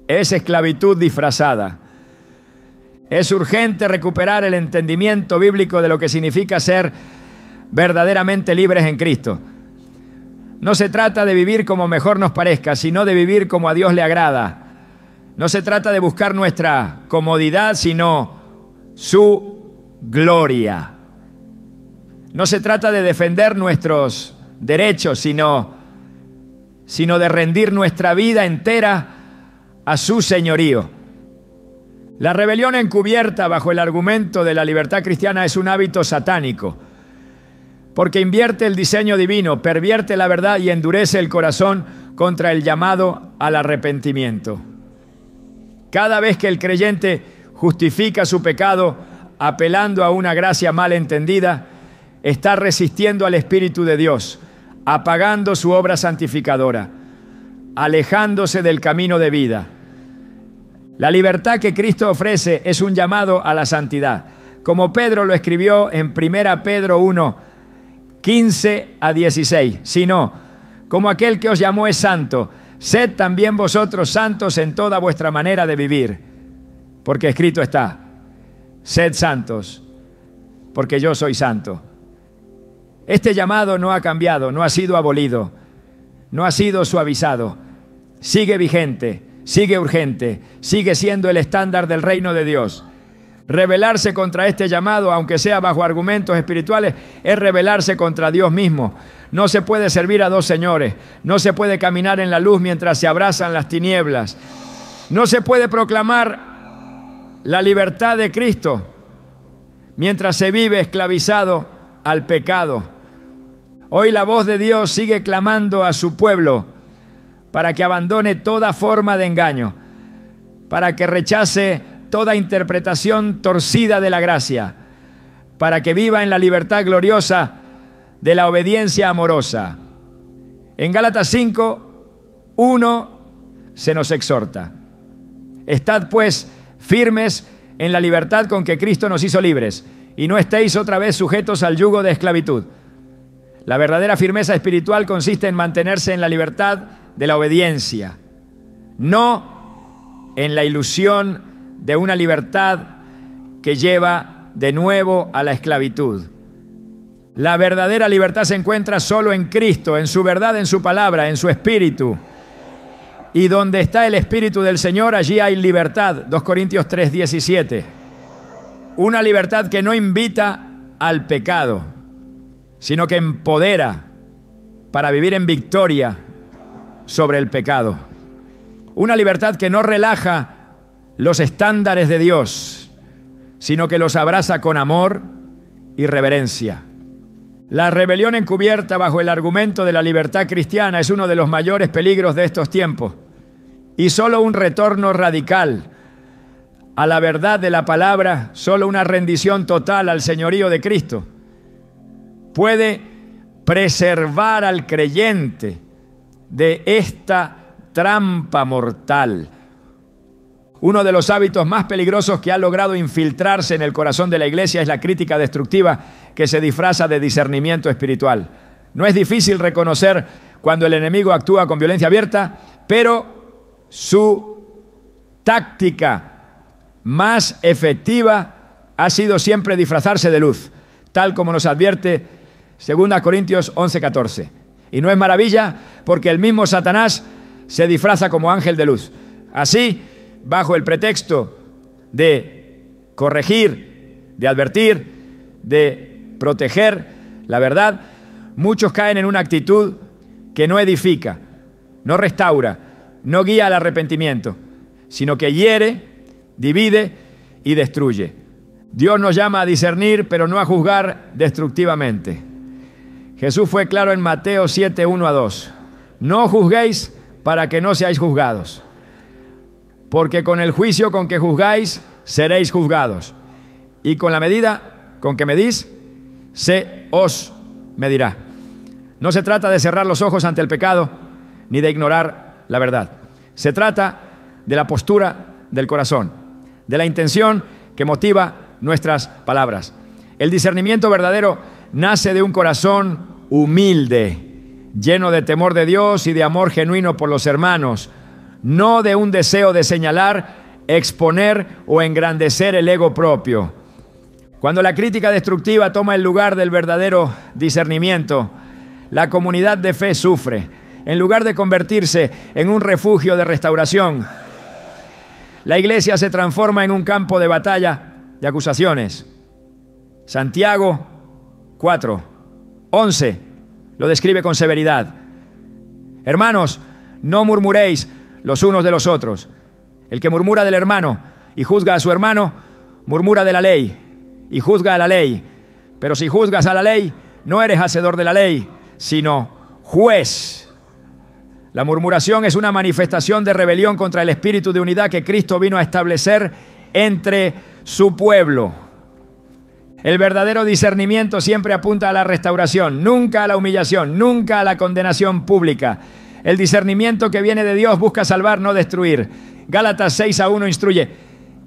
es esclavitud disfrazada. Es urgente recuperar el entendimiento bíblico de lo que significa ser verdaderamente libres en Cristo. No se trata de vivir como mejor nos parezca, sino de vivir como a Dios le agrada. No se trata de buscar nuestra comodidad, sino su gloria. No se trata de defender nuestros derechos, sino de rendir nuestra vida entera a su señorío. La rebelión encubierta bajo el argumento de la libertad cristiana es un hábito satánico, porque invierte el diseño divino, pervierte la verdad y endurece el corazón contra el llamado al arrepentimiento. Cada vez que el creyente justifica su pecado apelando a una gracia mal entendida, está resistiendo al Espíritu de Dios, apagando su obra santificadora, alejándose del camino de vida. La libertad que Cristo ofrece es un llamado a la santidad, como Pedro lo escribió en 1 Pedro 1, 15 a 16. Sino, como aquel que os llamó es santo, sed también vosotros santos en toda vuestra manera de vivir, porque escrito está: sed santos, porque yo soy santo. Este llamado no ha cambiado, no ha sido abolido, no ha sido suavizado. Sigue vigente, sigue urgente, sigue siendo el estándar del reino de Dios. Rebelarse contra este llamado, aunque sea bajo argumentos espirituales, es rebelarse contra Dios mismo. No se puede servir a dos señores, no se puede caminar en la luz mientras se abrazan las tinieblas. No se puede proclamar la libertad de Cristo mientras se vive esclavizado al pecado. Hoy la voz de Dios sigue clamando a su pueblo para que abandone toda forma de engaño, para que rechace toda interpretación torcida de la gracia, para que viva en la libertad gloriosa de la obediencia amorosa. En Gálatas 5:1 se nos exhorta: estad pues firmes en la libertad con que Cristo nos hizo libres, y no estéis otra vez sujetos al yugo de esclavitud. La verdadera firmeza espiritual consiste en mantenerse en la libertad de la obediencia, no en la ilusión de una libertad que lleva de nuevo a la esclavitud. La verdadera libertad se encuentra solo en Cristo, en su verdad, en su palabra, en su espíritu. Y donde está el Espíritu del Señor, allí hay libertad. 2 Corintios 3:17. Una libertad que no invita al pecado, sino que empodera para vivir en victoria sobre el pecado. Una libertad que no relaja los estándares de Dios, sino que los abraza con amor y reverencia. La rebelión encubierta bajo el argumento de la libertad cristiana es uno de los mayores peligros de estos tiempos, y solo un retorno radical a la verdad de la palabra, solo una rendición total al señorío de Cristo, puede preservar al creyente de esta trampa mortal. Uno de los hábitos más peligrosos que ha logrado infiltrarse en el corazón de la iglesia es la crítica destructiva que se disfraza de discernimiento espiritual. No es difícil reconocer cuando el enemigo actúa con violencia abierta, pero su táctica más efectiva ha sido siempre disfrazarse de luz, tal como nos advierte 2 Corintios 11:14. Y no es maravilla, porque el mismo Satanás se disfraza como ángel de luz. Así, bajo el pretexto de corregir, de advertir, de proteger la verdad, muchos caen en una actitud que no edifica, no restaura, no guía al arrepentimiento, sino que hiere, divide y destruye. Dios nos llama a discernir, pero no a juzgar destructivamente. Jesús fue claro en Mateo 7, 1-2. No juzguéis para que no seáis juzgados, porque con el juicio con que juzgáis, seréis juzgados. Y con la medida con que medís, se os medirá. No se trata de cerrar los ojos ante el pecado, ni de ignorar la verdad. Se trata de la postura del corazón, de la intención que motiva nuestras palabras. El discernimiento verdadero nace de un corazón humilde, lleno de temor de Dios y de amor genuino por los hermanos, no de un deseo de señalar, exponer o engrandecer el ego propio. Cuando la crítica destructiva toma el lugar del verdadero discernimiento, la comunidad de fe sufre. En lugar de convertirse en un refugio de restauración, la iglesia se transforma en un campo de batalla de acusaciones. Santiago 4:11 lo describe con severidad. Hermanos, no murmuréis los unos de los otros. El que murmura del hermano y juzga a su hermano, murmura de la ley y juzga a la ley. Pero si juzgas a la ley, no eres hacedor de la ley, sino juez. La murmuración es una manifestación de rebelión contra el espíritu de unidad que Cristo vino a establecer entre su pueblo. El verdadero discernimiento siempre apunta a la restauración, nunca a la humillación, nunca a la condenación pública. El discernimiento que viene de Dios busca salvar, no destruir. Gálatas 6:1 instruye: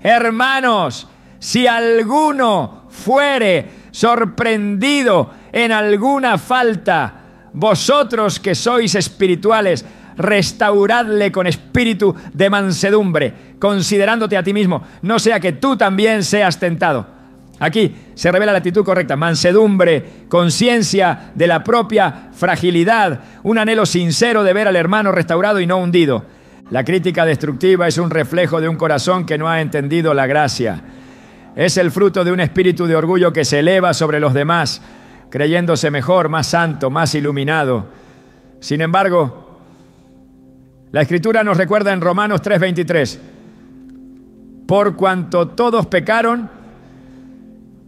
hermanos, si alguno fuere sorprendido en alguna falta, vosotros que sois espirituales, restauradle con espíritu de mansedumbre, considerándote a ti mismo, no sea que tú también seas tentado. Aquí se revela la actitud correcta: mansedumbre, conciencia de la propia fragilidad, un anhelo sincero de ver al hermano restaurado y no hundido. La crítica destructiva es un reflejo de un corazón que no ha entendido la gracia. Es el fruto de un espíritu de orgullo que se eleva sobre los demás, creyéndose mejor, más santo, más iluminado. Sin embargo, la Escritura nos recuerda en Romanos 3:23: por cuanto todos pecaron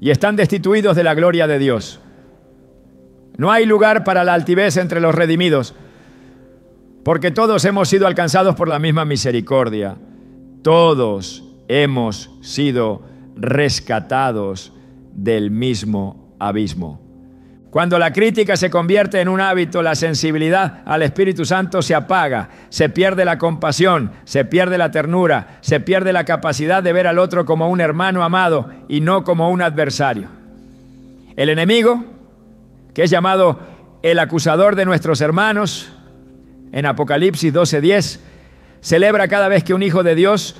y están destituidos de la gloria de Dios. No hay lugar para la altivez entre los redimidos, porque todos hemos sido alcanzados por la misma misericordia. Todos hemos sido rescatados del mismo abismo. Cuando la crítica se convierte en un hábito, la sensibilidad al Espíritu Santo se apaga, se pierde la compasión, se pierde la ternura, se pierde la capacidad de ver al otro como un hermano amado y no como un adversario. El enemigo, que es llamado el acusador de nuestros hermanos, en Apocalipsis 12:10, celebra cada vez que un hijo de Dios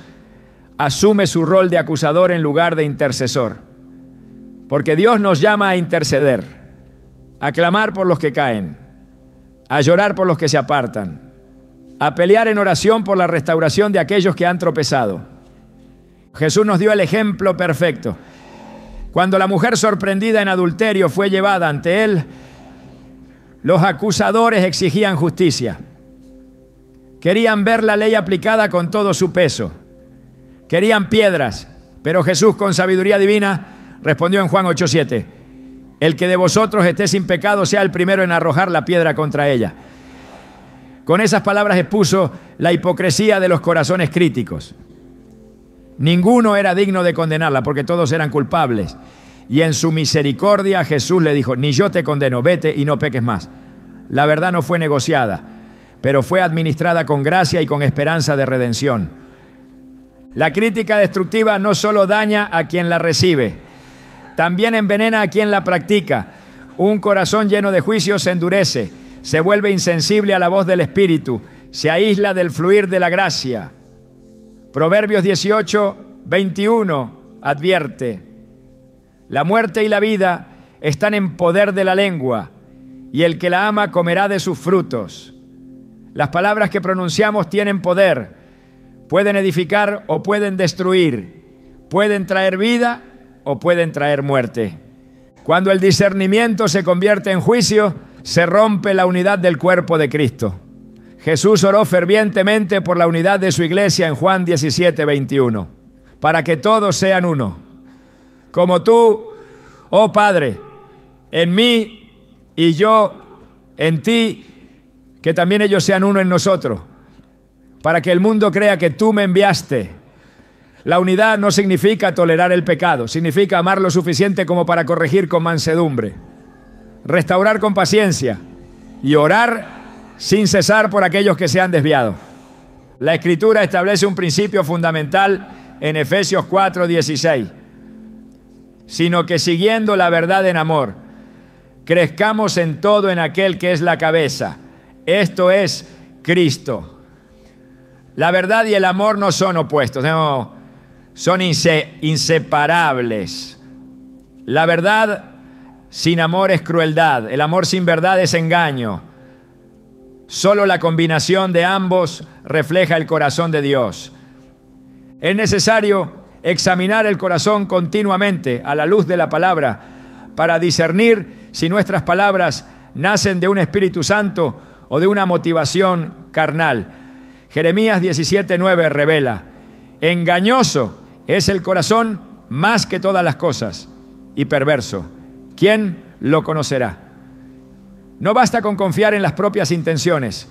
asume su rol de acusador en lugar de intercesor. Porque Dios nos llama a interceder, a clamar por los que caen, a llorar por los que se apartan, a pelear en oración por la restauración de aquellos que han tropezado. Jesús nos dio el ejemplo perfecto. Cuando la mujer sorprendida en adulterio fue llevada ante él, los acusadores exigían justicia. Querían ver la ley aplicada con todo su peso. Querían piedras, pero Jesús, con sabiduría divina, respondió en Juan 8:7: el que de vosotros esté sin pecado sea el primero en arrojar la piedra contra ella. Con esas palabras expuso la hipocresía de los corazones críticos. Ninguno era digno de condenarla, porque todos eran culpables. Y en su misericordia Jesús le dijo: ni yo te condeno, vete y no peques más. La verdad no fue negociada. pero fue administrada con gracia y con esperanza de redención. La crítica destructiva no solo daña a quien la recibe, también envenena a quien la practica. Un corazón lleno de juicio se endurece, se vuelve insensible a la voz del Espíritu, se aísla del fluir de la gracia. Proverbios 18:21 advierte: la muerte y la vida están en poder de la lengua, y el que la ama comerá de sus frutos. Las palabras que pronunciamos tienen poder, pueden edificar o pueden destruir, pueden traer vida o pueden traer muerte. Cuando el discernimiento se convierte en juicio, se rompe la unidad del cuerpo de Cristo. Jesús oró fervientemente por la unidad de su iglesia en Juan 17:21, para que todos sean uno. Como tú, oh Padre, en mí y yo en ti, que también ellos sean uno en nosotros, para que el mundo crea que tú me enviaste. La unidad no significa tolerar el pecado, significa amar lo suficiente como para corregir con mansedumbre, restaurar con paciencia y orar sin cesar por aquellos que se han desviado. La Escritura establece un principio fundamental en Efesios 4:16, sino que siguiendo la verdad en amor, crezcamos en todo en aquel que es la cabeza, esto es Cristo. La verdad y el amor no son opuestos, no, son inseparables. La verdad sin amor es crueldad, el amor sin verdad es engaño. Solo la combinación de ambos refleja el corazón de Dios. Es necesario examinar el corazón continuamente a la luz de la palabra para discernir si nuestras palabras nacen de un Espíritu Santo o de una motivación carnal. Jeremías 17:9 revela: engañoso es el corazón más que todas las cosas y perverso. ¿Quién lo conocerá? No basta con confiar en las propias intenciones.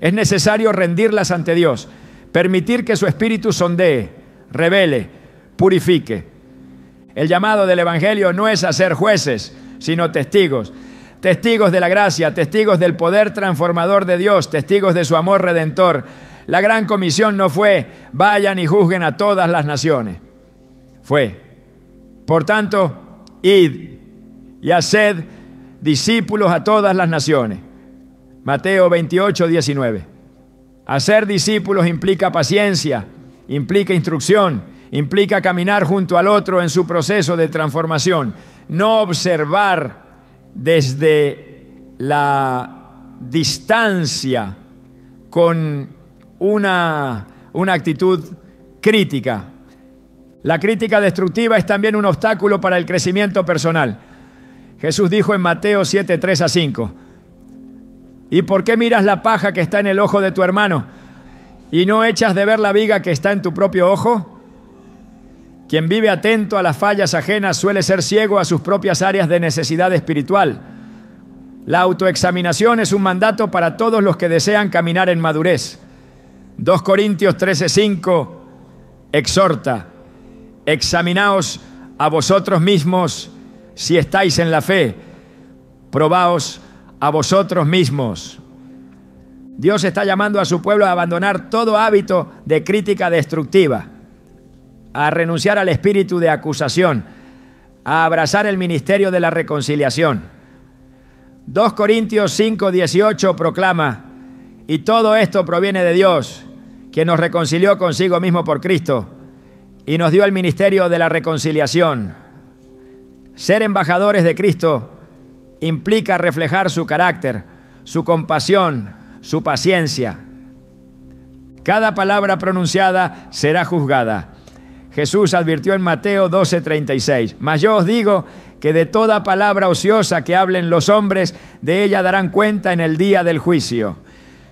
Es necesario rendirlas ante Dios, permitir que su Espíritu sondee, revele, purifique. El llamado del Evangelio no es a ser jueces, sino testigos. Testigos de la gracia, testigos del poder transformador de Dios, testigos de su amor redentor. La gran comisión no fue: vayan y juzguen a todas las naciones. Fue: por tanto, id y haced discípulos a todas las naciones. Mateo 28:19. Hacer discípulos implica paciencia, implica instrucción, implica caminar junto al otro en su proceso de transformación. No observar desde la distancia con una actitud crítica. La crítica destructiva es también un obstáculo para el crecimiento personal. Jesús dijo en Mateo 7:3-5: ¿y por qué miras la paja que está en el ojo de tu hermano y no echas de ver la viga que está en tu propio ojo? Quien vive atento a las fallas ajenas suele ser ciego a sus propias áreas de necesidad espiritual. La autoexaminación es un mandato para todos los que desean caminar en madurez. 2 Corintios 13:5 exhorta: examinaos a vosotros mismos si estáis en la fe, probaos a vosotros mismos. Dios está llamando a su pueblo a abandonar todo hábito de crítica destructiva, a renunciar al espíritu de acusación, a abrazar el ministerio de la reconciliación. 2 Corintios 5:18 proclama: y todo esto proviene de Dios, quien nos reconcilió consigo mismo por Cristo y nos dio el ministerio de la reconciliación. Ser embajadores de Cristo implica reflejar su carácter, su compasión, su paciencia. Cada palabra pronunciada será juzgada. Jesús advirtió en Mateo 12:36: mas yo os digo que de toda palabra ociosa que hablen los hombres, de ella darán cuenta en el día del juicio.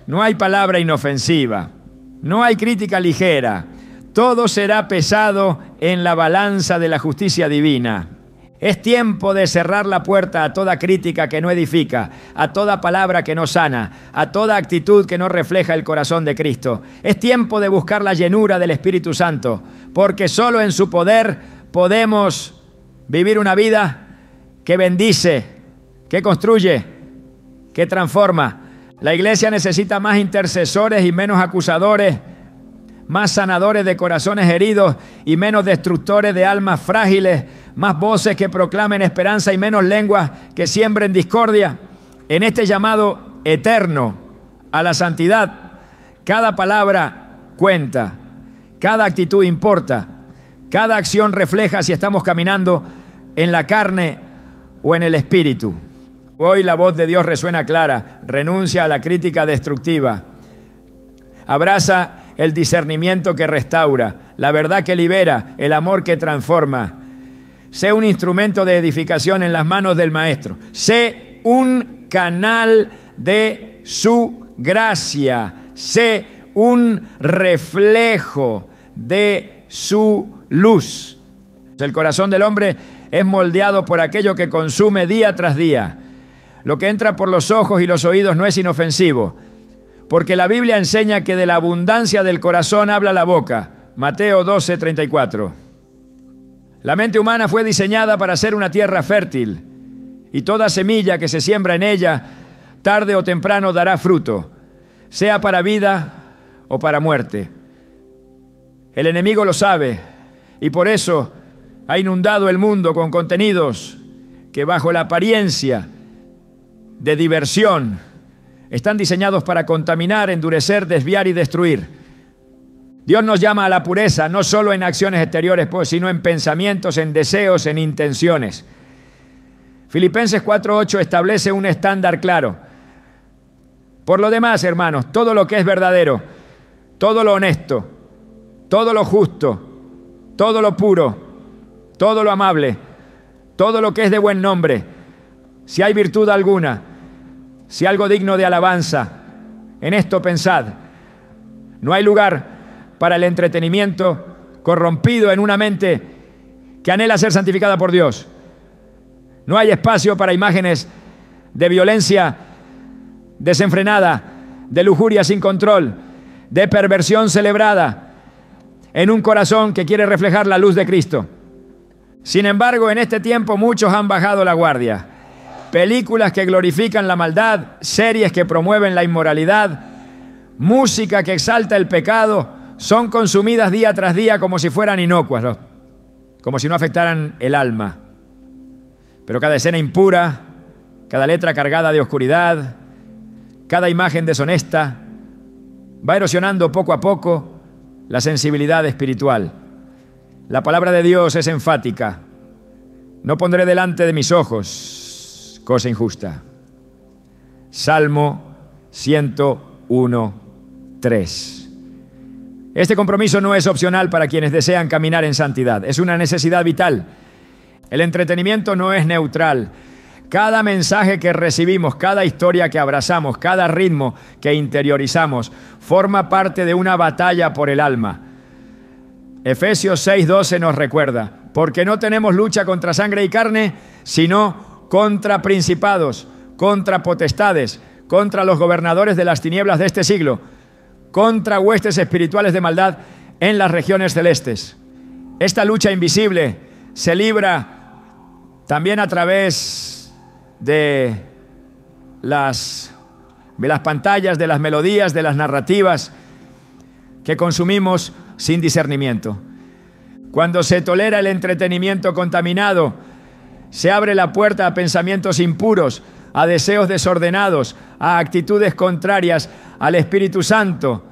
No hay palabra inofensiva, no hay crítica ligera. Todo será pesado en la balanza de la justicia divina. Es tiempo de cerrar la puerta a toda crítica que no edifica, a toda palabra que no sana, a toda actitud que no refleja el corazón de Cristo. Es tiempo de buscar la llenura del Espíritu Santo, porque solo en su poder podemos vivir una vida que bendice, que construye, que transforma. La iglesia necesita más intercesores y menos acusadores, más sanadores de corazones heridos y menos destructores de almas frágiles, más voces que proclamen esperanza y menos lenguas que siembren discordia. En este llamado eterno a la santidad, cada palabra cuenta, cada actitud importa, cada acción refleja si estamos caminando en la carne o en el espíritu. Hoy la voz de Dios resuena clara: renuncia a la crítica destructiva, abraza el discernimiento que restaura, la verdad que libera, el amor que transforma. Sé un instrumento de edificación en las manos del Maestro. Sé un canal de su gracia. Sé un reflejo de su luz. El corazón del hombre es moldeado por aquello que consume día tras día. Lo que entra por los ojos y los oídos no es inofensivo, porque la Biblia enseña que de la abundancia del corazón habla la boca. Mateo 12:34. La mente humana fue diseñada para ser una tierra fértil, y toda semilla que se siembra en ella, tarde o temprano dará fruto, sea para vida o para muerte. El enemigo lo sabe, y por eso ha inundado el mundo con contenidos que bajo la apariencia de diversión están diseñados para contaminar, endurecer, desviar y destruir. Dios nos llama a la pureza, no solo en acciones exteriores, pues, sino en pensamientos, en deseos, en intenciones. Filipenses 4:8 establece un estándar claro. Por lo demás, hermanos, todo lo que es verdadero, todo lo honesto, todo lo justo, todo lo puro, todo lo amable, todo lo que es de buen nombre, si hay virtud alguna, si algo digno de alabanza, en esto pensad. No hay lugar para el entretenimiento corrompido en una mente que anhela ser santificada por Dios. No hay espacio para imágenes de violencia desenfrenada, de lujuria sin control, de perversión celebrada en un corazón que quiere reflejar la luz de Cristo. Sin embargo, en este tiempo muchos han bajado la guardia. Películas que glorifican la maldad, series que promueven la inmoralidad, música que exalta el pecado, son consumidas día tras día como si fueran inocuas, ¿no? Como si no afectaran el alma. Pero cada escena impura, cada letra cargada de oscuridad, cada imagen deshonesta, va erosionando poco a poco la sensibilidad espiritual. La palabra de Dios es enfática: no pondré delante de mis ojos cosa injusta. Salmo 101:3. Este compromiso no es opcional para quienes desean caminar en santidad, es una necesidad vital. El entretenimiento no es neutral. Cada mensaje que recibimos, cada historia que abrazamos, cada ritmo que interiorizamos, forma parte de una batalla por el alma. Efesios 6:12 nos recuerda: porque no tenemos lucha contra sangre y carne, sino contra principados, contra potestades, contra los gobernadores de las tinieblas de este siglo, contra huestes espirituales de maldad en las regiones celestes. Esta lucha invisible se libra también a través de las pantallas, de las melodías, de las narrativas que consumimos sin discernimiento. Cuando se tolera el entretenimiento contaminado, se abre la puerta a pensamientos impuros, a deseos desordenados, a actitudes contrarias al Espíritu Santo.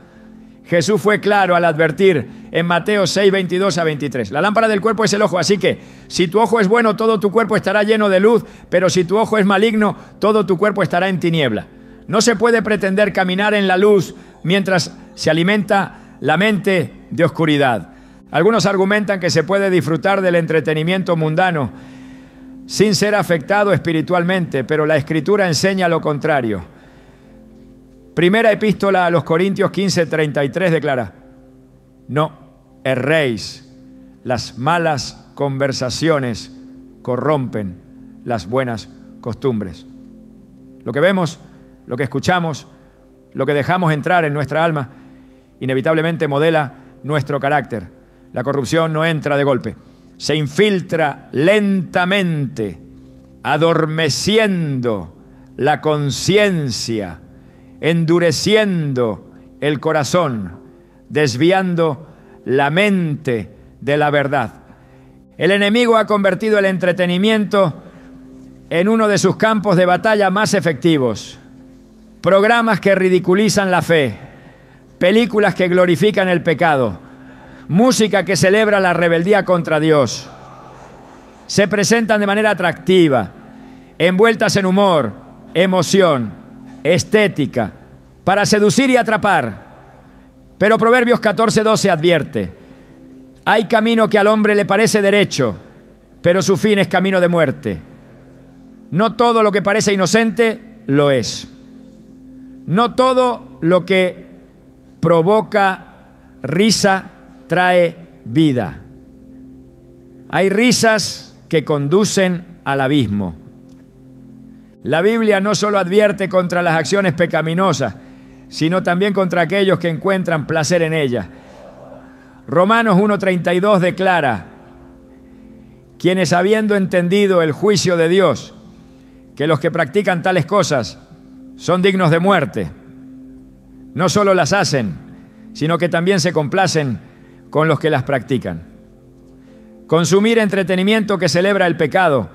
Jesús fue claro al advertir en Mateo 6:22-23. La lámpara del cuerpo es el ojo, así que si tu ojo es bueno, todo tu cuerpo estará lleno de luz, pero si tu ojo es maligno, todo tu cuerpo estará en tiniebla. No se puede pretender caminar en la luz mientras se alimenta la mente de oscuridad. Algunos argumentan que se puede disfrutar del entretenimiento mundano sin ser afectado espiritualmente, pero la Escritura enseña lo contrario. Primera epístola a los Corintios 15:33 declara: no erréis, las malas conversaciones corrompen las buenas costumbres. Lo que vemos, lo que escuchamos, lo que dejamos entrar en nuestra alma, inevitablemente modela nuestro carácter. La corrupción no entra de golpe, se infiltra lentamente, adormeciendo la conciencia endureciendo el corazón, desviando la mente de la verdad. El enemigo ha convertido el entretenimiento en uno de sus campos de batalla más efectivos. Programas que ridiculizan la fe, películas que glorifican el pecado, música que celebra la rebeldía contra Dios. Se presentan de manera atractiva, envueltas en humor, emoción, estética, para seducir y atrapar. Pero Proverbios 14:12 advierte: hay camino que al hombre le parece derecho, pero su fin es camino de muerte. No todo lo que parece inocente lo es. No todo lo que provoca risa trae vida. Hay risas que conducen al abismo. La Biblia no solo advierte contra las acciones pecaminosas, sino también contra aquellos que encuentran placer en ellas. Romanos 1:32 declara: quienes habiendo entendido el juicio de Dios, que los que practican tales cosas son dignos de muerte, no solo las hacen, sino que también se complacen con los que las practican. Consumir entretenimiento que celebra el pecado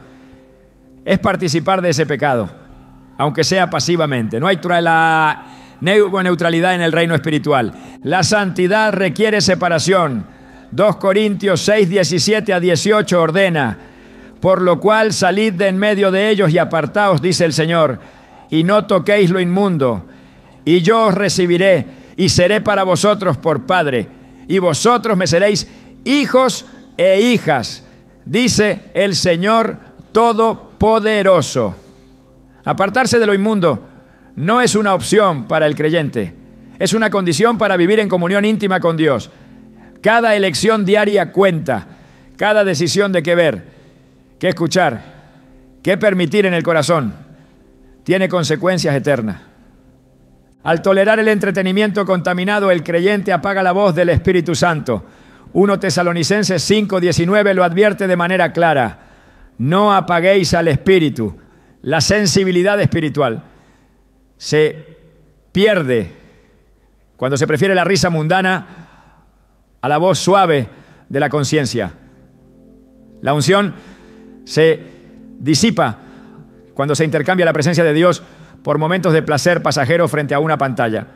es participar de ese pecado, aunque sea pasivamente. No hay neutralidad en el reino espiritual. La santidad requiere separación. 2 Corintios 6, 17 a 18 ordena: por lo cual salid de en medio de ellos y apartaos, dice el Señor, y no toquéis lo inmundo, y yo os recibiré y seré para vosotros por Padre, y vosotros me seréis hijos e hijas, dice el Señor Todopoderoso. Apartarse de lo inmundo no es una opción para el creyente, es una condición para vivir en comunión íntima con Dios. Cada elección diaria cuenta, cada decisión de qué ver, qué escuchar, qué permitir en el corazón, tiene consecuencias eternas. Al tolerar el entretenimiento contaminado, el creyente apaga la voz del Espíritu Santo. 1 Tesalonicenses 5:19 lo advierte de manera clara: no apaguéis al Espíritu. La sensibilidad espiritual se pierde cuando se prefiere la risa mundana a la voz suave de la conciencia. La unción se disipa cuando se intercambia la presencia de Dios por momentos de placer pasajero frente a una pantalla.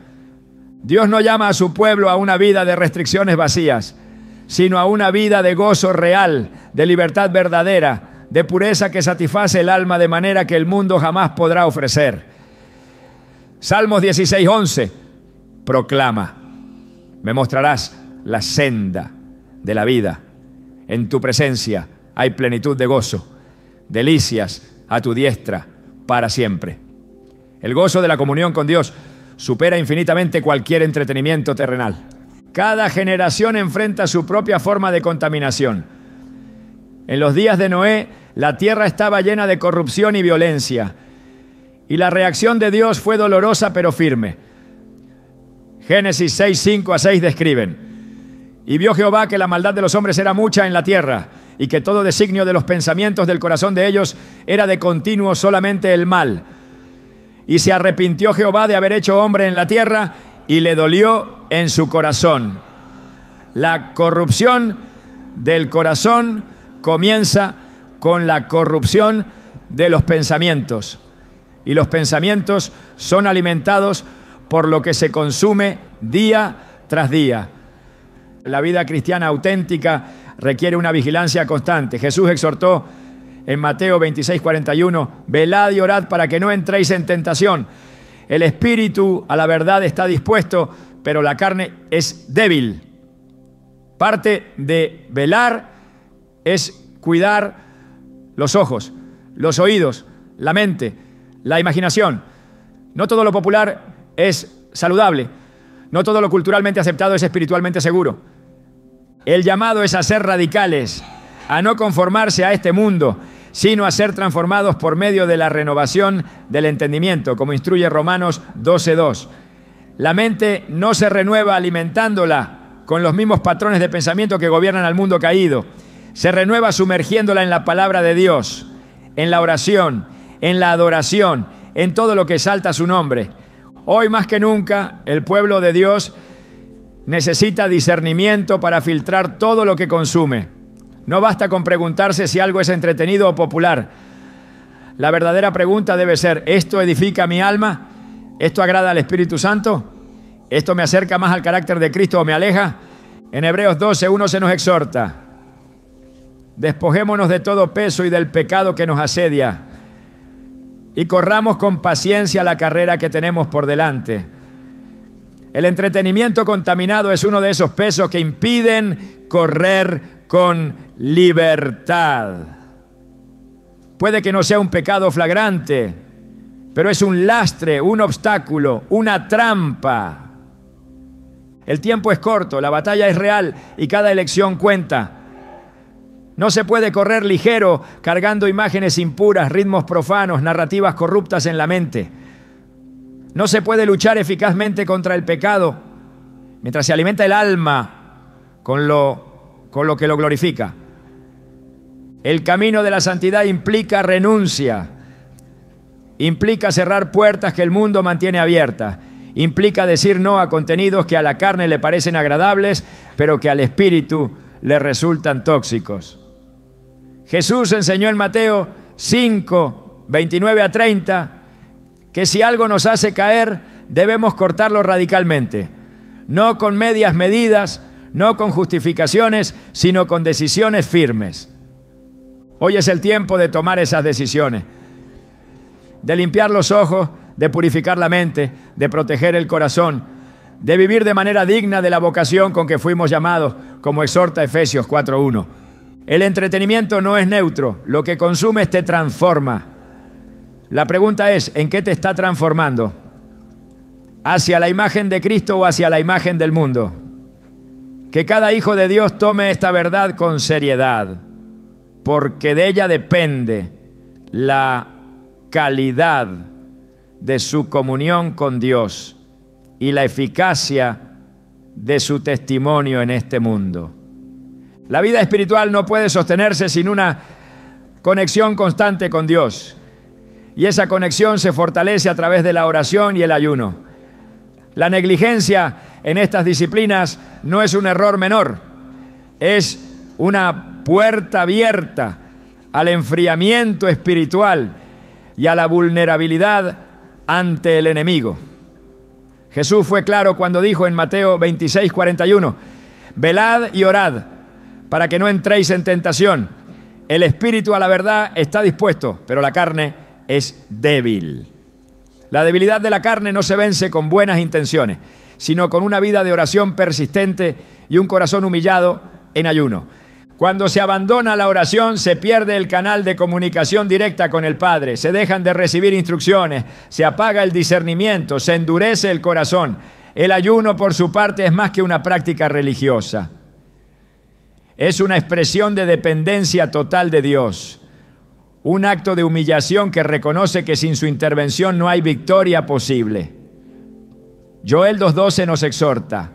Dios no llama a su pueblo a una vida de restricciones vacías, sino a una vida de gozo real, de libertad verdadera, de pureza que satisface el alma de manera que el mundo jamás podrá ofrecer. Salmos 16:11 proclama: me mostrarás la senda de la vida. En tu presencia hay plenitud de gozo, delicias a tu diestra para siempre. El gozo de la comunión con Dios supera infinitamente cualquier entretenimiento terrenal. Cada generación enfrenta su propia forma de contaminación. En los días de Noé, la tierra estaba llena de corrupción y violencia, y la reacción de Dios fue dolorosa pero firme. Génesis 6, 5 a 6 describen: y vio Jehová que la maldad de los hombres era mucha en la tierra, y que todo designio de los pensamientos del corazón de ellos era de continuo solamente el mal. Y se arrepintió Jehová de haber hecho hombre en la tierra, y le dolió en su corazón. La corrupción del corazón comienza con la corrupción de los pensamientos. Y los pensamientos son alimentados por lo que se consume día tras día. La vida cristiana auténtica requiere una vigilancia constante. Jesús exhortó en Mateo 26:41: velad y orad para que no entréis en tentación. El espíritu a la verdad está dispuesto, pero la carne es débil. Parte de velar es cuidar los ojos, los oídos, la mente, la imaginación. No todo lo popular es saludable. No todo lo culturalmente aceptado es espiritualmente seguro. El llamado es a ser radicales, a no conformarse a este mundo, sino a ser transformados por medio de la renovación del entendimiento, como instruye Romanos 12:2. La mente no se renueva alimentándola con los mismos patrones de pensamiento que gobiernan al mundo caído. Se renueva sumergiéndola en la palabra de Dios, en la oración, en la adoración, en todo lo que exalta su nombre. Hoy más que nunca, el pueblo de Dios necesita discernimiento para filtrar todo lo que consume. No basta con preguntarse si algo es entretenido o popular. La verdadera pregunta debe ser: ¿esto edifica mi alma? ¿Esto agrada al Espíritu Santo? ¿Esto me acerca más al carácter de Cristo o me aleja? En Hebreos 12:1 se nos exhorta: despojémonos de todo peso y del pecado que nos asedia y corramos con paciencia la carrera que tenemos por delante. El entretenimiento contaminado es uno de esos pesos que impiden correr con libertad. Puede que no sea un pecado flagrante, pero es un lastre, un obstáculo, una trampa. El tiempo es corto, la batalla es real y cada elección cuenta. No se puede correr ligero cargando imágenes impuras, ritmos profanos, narrativas corruptas en la mente. No se puede luchar eficazmente contra el pecado mientras se alimenta el alma con lo que lo glorifica. El camino de la santidad implica renuncia, implica cerrar puertas que el mundo mantiene abiertas, implica decir no a contenidos que a la carne le parecen agradables, pero que al espíritu le resultan tóxicos. Jesús enseñó en Mateo 5, 29 a 30, que si algo nos hace caer, debemos cortarlo radicalmente. No con medias medidas, no con justificaciones, sino con decisiones firmes. Hoy es el tiempo de tomar esas decisiones, de limpiar los ojos, de purificar la mente, de proteger el corazón, de vivir de manera digna de la vocación con que fuimos llamados, como exhorta Efesios 4:1. El entretenimiento no es neutro, lo que consumes te transforma. La pregunta es: ¿en qué te está transformando? ¿Hacia la imagen de Cristo o hacia la imagen del mundo? Que cada hijo de Dios tome esta verdad con seriedad, porque de ella depende la calidad de su comunión con Dios y la eficacia de su testimonio en este mundo. La vida espiritual no puede sostenerse sin una conexión constante con Dios. Y esa conexión se fortalece a través de la oración y el ayuno. La negligencia en estas disciplinas no es un error menor, es una puerta abierta al enfriamiento espiritual y a la vulnerabilidad ante el enemigo. Jesús fue claro cuando dijo en Mateo 26:41: velad y orad para que no entréis en tentación. El espíritu a la verdad está dispuesto, pero la carne es débil. La debilidad de la carne no se vence con buenas intenciones, sino con una vida de oración persistente y un corazón humillado en ayuno. Cuando se abandona la oración, se pierde el canal de comunicación directa con el Padre, se dejan de recibir instrucciones, se apaga el discernimiento, se endurece el corazón. El ayuno, por su parte, es más que una práctica religiosa. Es una expresión de dependencia total de Dios, un acto de humillación que reconoce que sin su intervención no hay victoria posible. Joel 2:12 nos exhorta: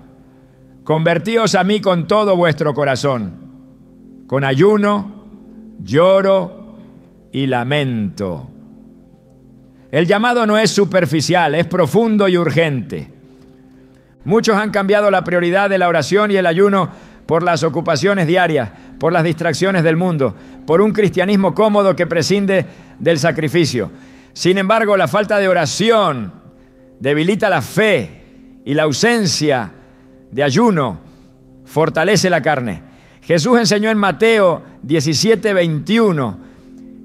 convertíos a mí con todo vuestro corazón, con ayuno, lloro y lamento. El llamado no es superficial, es profundo y urgente. Muchos han cambiado la prioridad de la oración y el ayuno por las ocupaciones diarias, por las distracciones del mundo, por un cristianismo cómodo que prescinde del sacrificio. Sin embargo, la falta de oración debilita la fe y la ausencia de ayuno fortalece la carne. Jesús enseñó en Mateo 17:21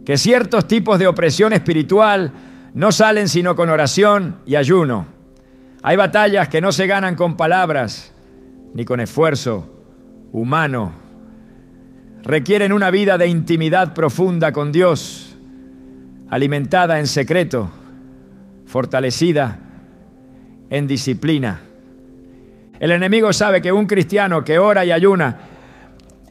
que ciertos tipos de opresión espiritual no salen sino con oración y ayuno. Hay batallas que no se ganan con palabras ni con esfuerzo humano. Requieren una vida de intimidad profunda con Dios, alimentada en secreto, fortalecida en disciplina. El enemigo sabe que un cristiano que ora y ayuna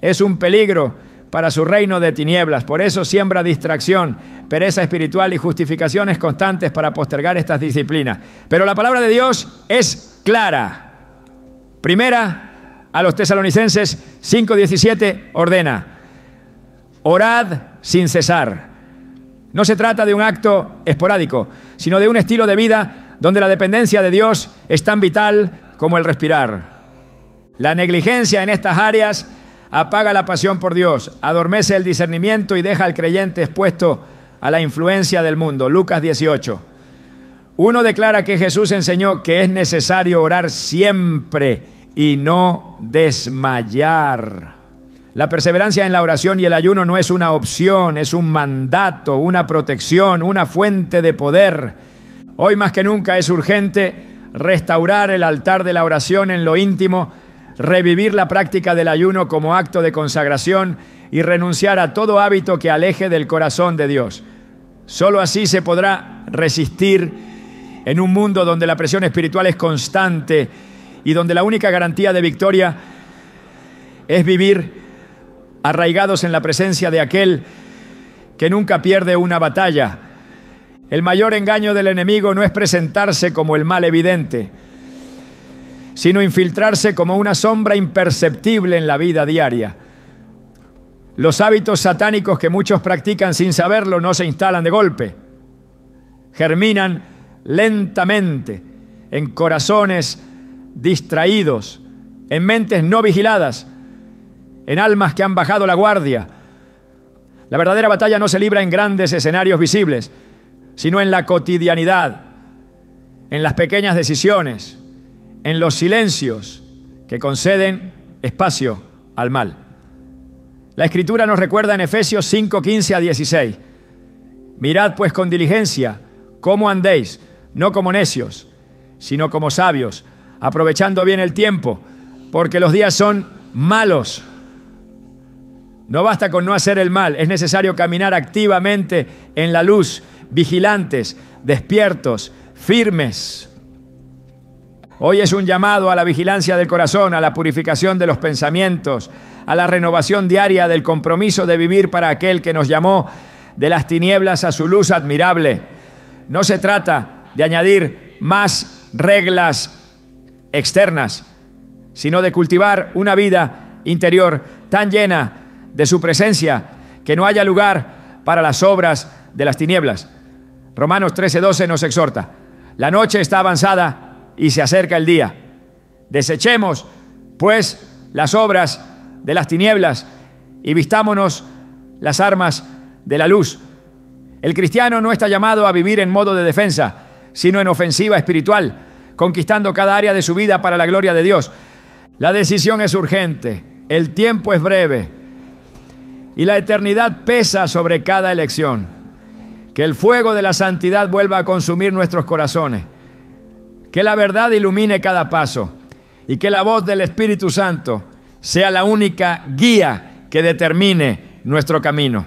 es un peligro para su reino de tinieblas. Por eso siembra distracción, pereza espiritual y justificaciones constantes para postergar estas disciplinas. Pero la palabra de Dios es clara. Primera, a los Tesalonicenses 5:17 ordena: orad sin cesar. No se trata de un acto esporádico, sino de un estilo de vida donde la dependencia de Dios es tan vital como el respirar. La negligencia en estas áreas apaga la pasión por Dios, adormece el discernimiento y deja al creyente expuesto a la influencia del mundo. Lucas 18. Uno declara que Jesús enseñó que es necesario orar siempre y no desmayar. La perseverancia en la oración y el ayuno no es una opción, es un mandato, una protección, una fuente de poder. Hoy más que nunca es urgente restaurar el altar de la oración en lo íntimo, revivir la práctica del ayuno como acto de consagración y renunciar a todo hábito que aleje del corazón de Dios. Solo así se podrá resistir en un mundo donde la presión espiritual es constante y donde la única garantía de victoria es vivir arraigados en la presencia de aquel que nunca pierde una batalla. El mayor engaño del enemigo no es presentarse como el mal evidente, sino infiltrarse como una sombra imperceptible en la vida diaria. Los hábitos satánicos que muchos practican sin saberlo no se instalan de golpe. Germinan lentamente en corazones distraídos, en mentes no vigiladas, en almas que han bajado la guardia. La verdadera batalla no se libra en grandes escenarios visibles, sino en la cotidianidad, en las pequeñas decisiones, en los silencios que conceden espacio al mal. La Escritura nos recuerda en Efesios 5, 15 a 16. Mirad pues con diligencia cómo andéis, no como necios, sino como sabios, aprovechando bien el tiempo, porque los días son malos. No basta con no hacer el mal, es necesario caminar activamente en la luz, vigilantes, despiertos, firmes. Hoy es un llamado a la vigilancia del corazón, a la purificación de los pensamientos, a la renovación diaria del compromiso de vivir para aquel que nos llamó de las tinieblas a su luz admirable. No se trata de añadir más reglas externas, sino de cultivar una vida interior tan llena de su presencia que no haya lugar para las obras de las tinieblas. Romanos 13:12 nos exhorta: la noche está avanzada y se acerca el día. Desechemos, pues, las obras de las tinieblas y vistámonos las armas de la luz. El cristiano no está llamado a vivir en modo de defensa, sino en ofensiva espiritual, conquistando cada área de su vida para la gloria de Dios. La decisión es urgente, el tiempo es breve y la eternidad pesa sobre cada elección. Que el fuego de la santidad vuelva a consumir nuestros corazones, que la verdad ilumine cada paso y que la voz del Espíritu Santo sea la única guía que determine nuestro camino.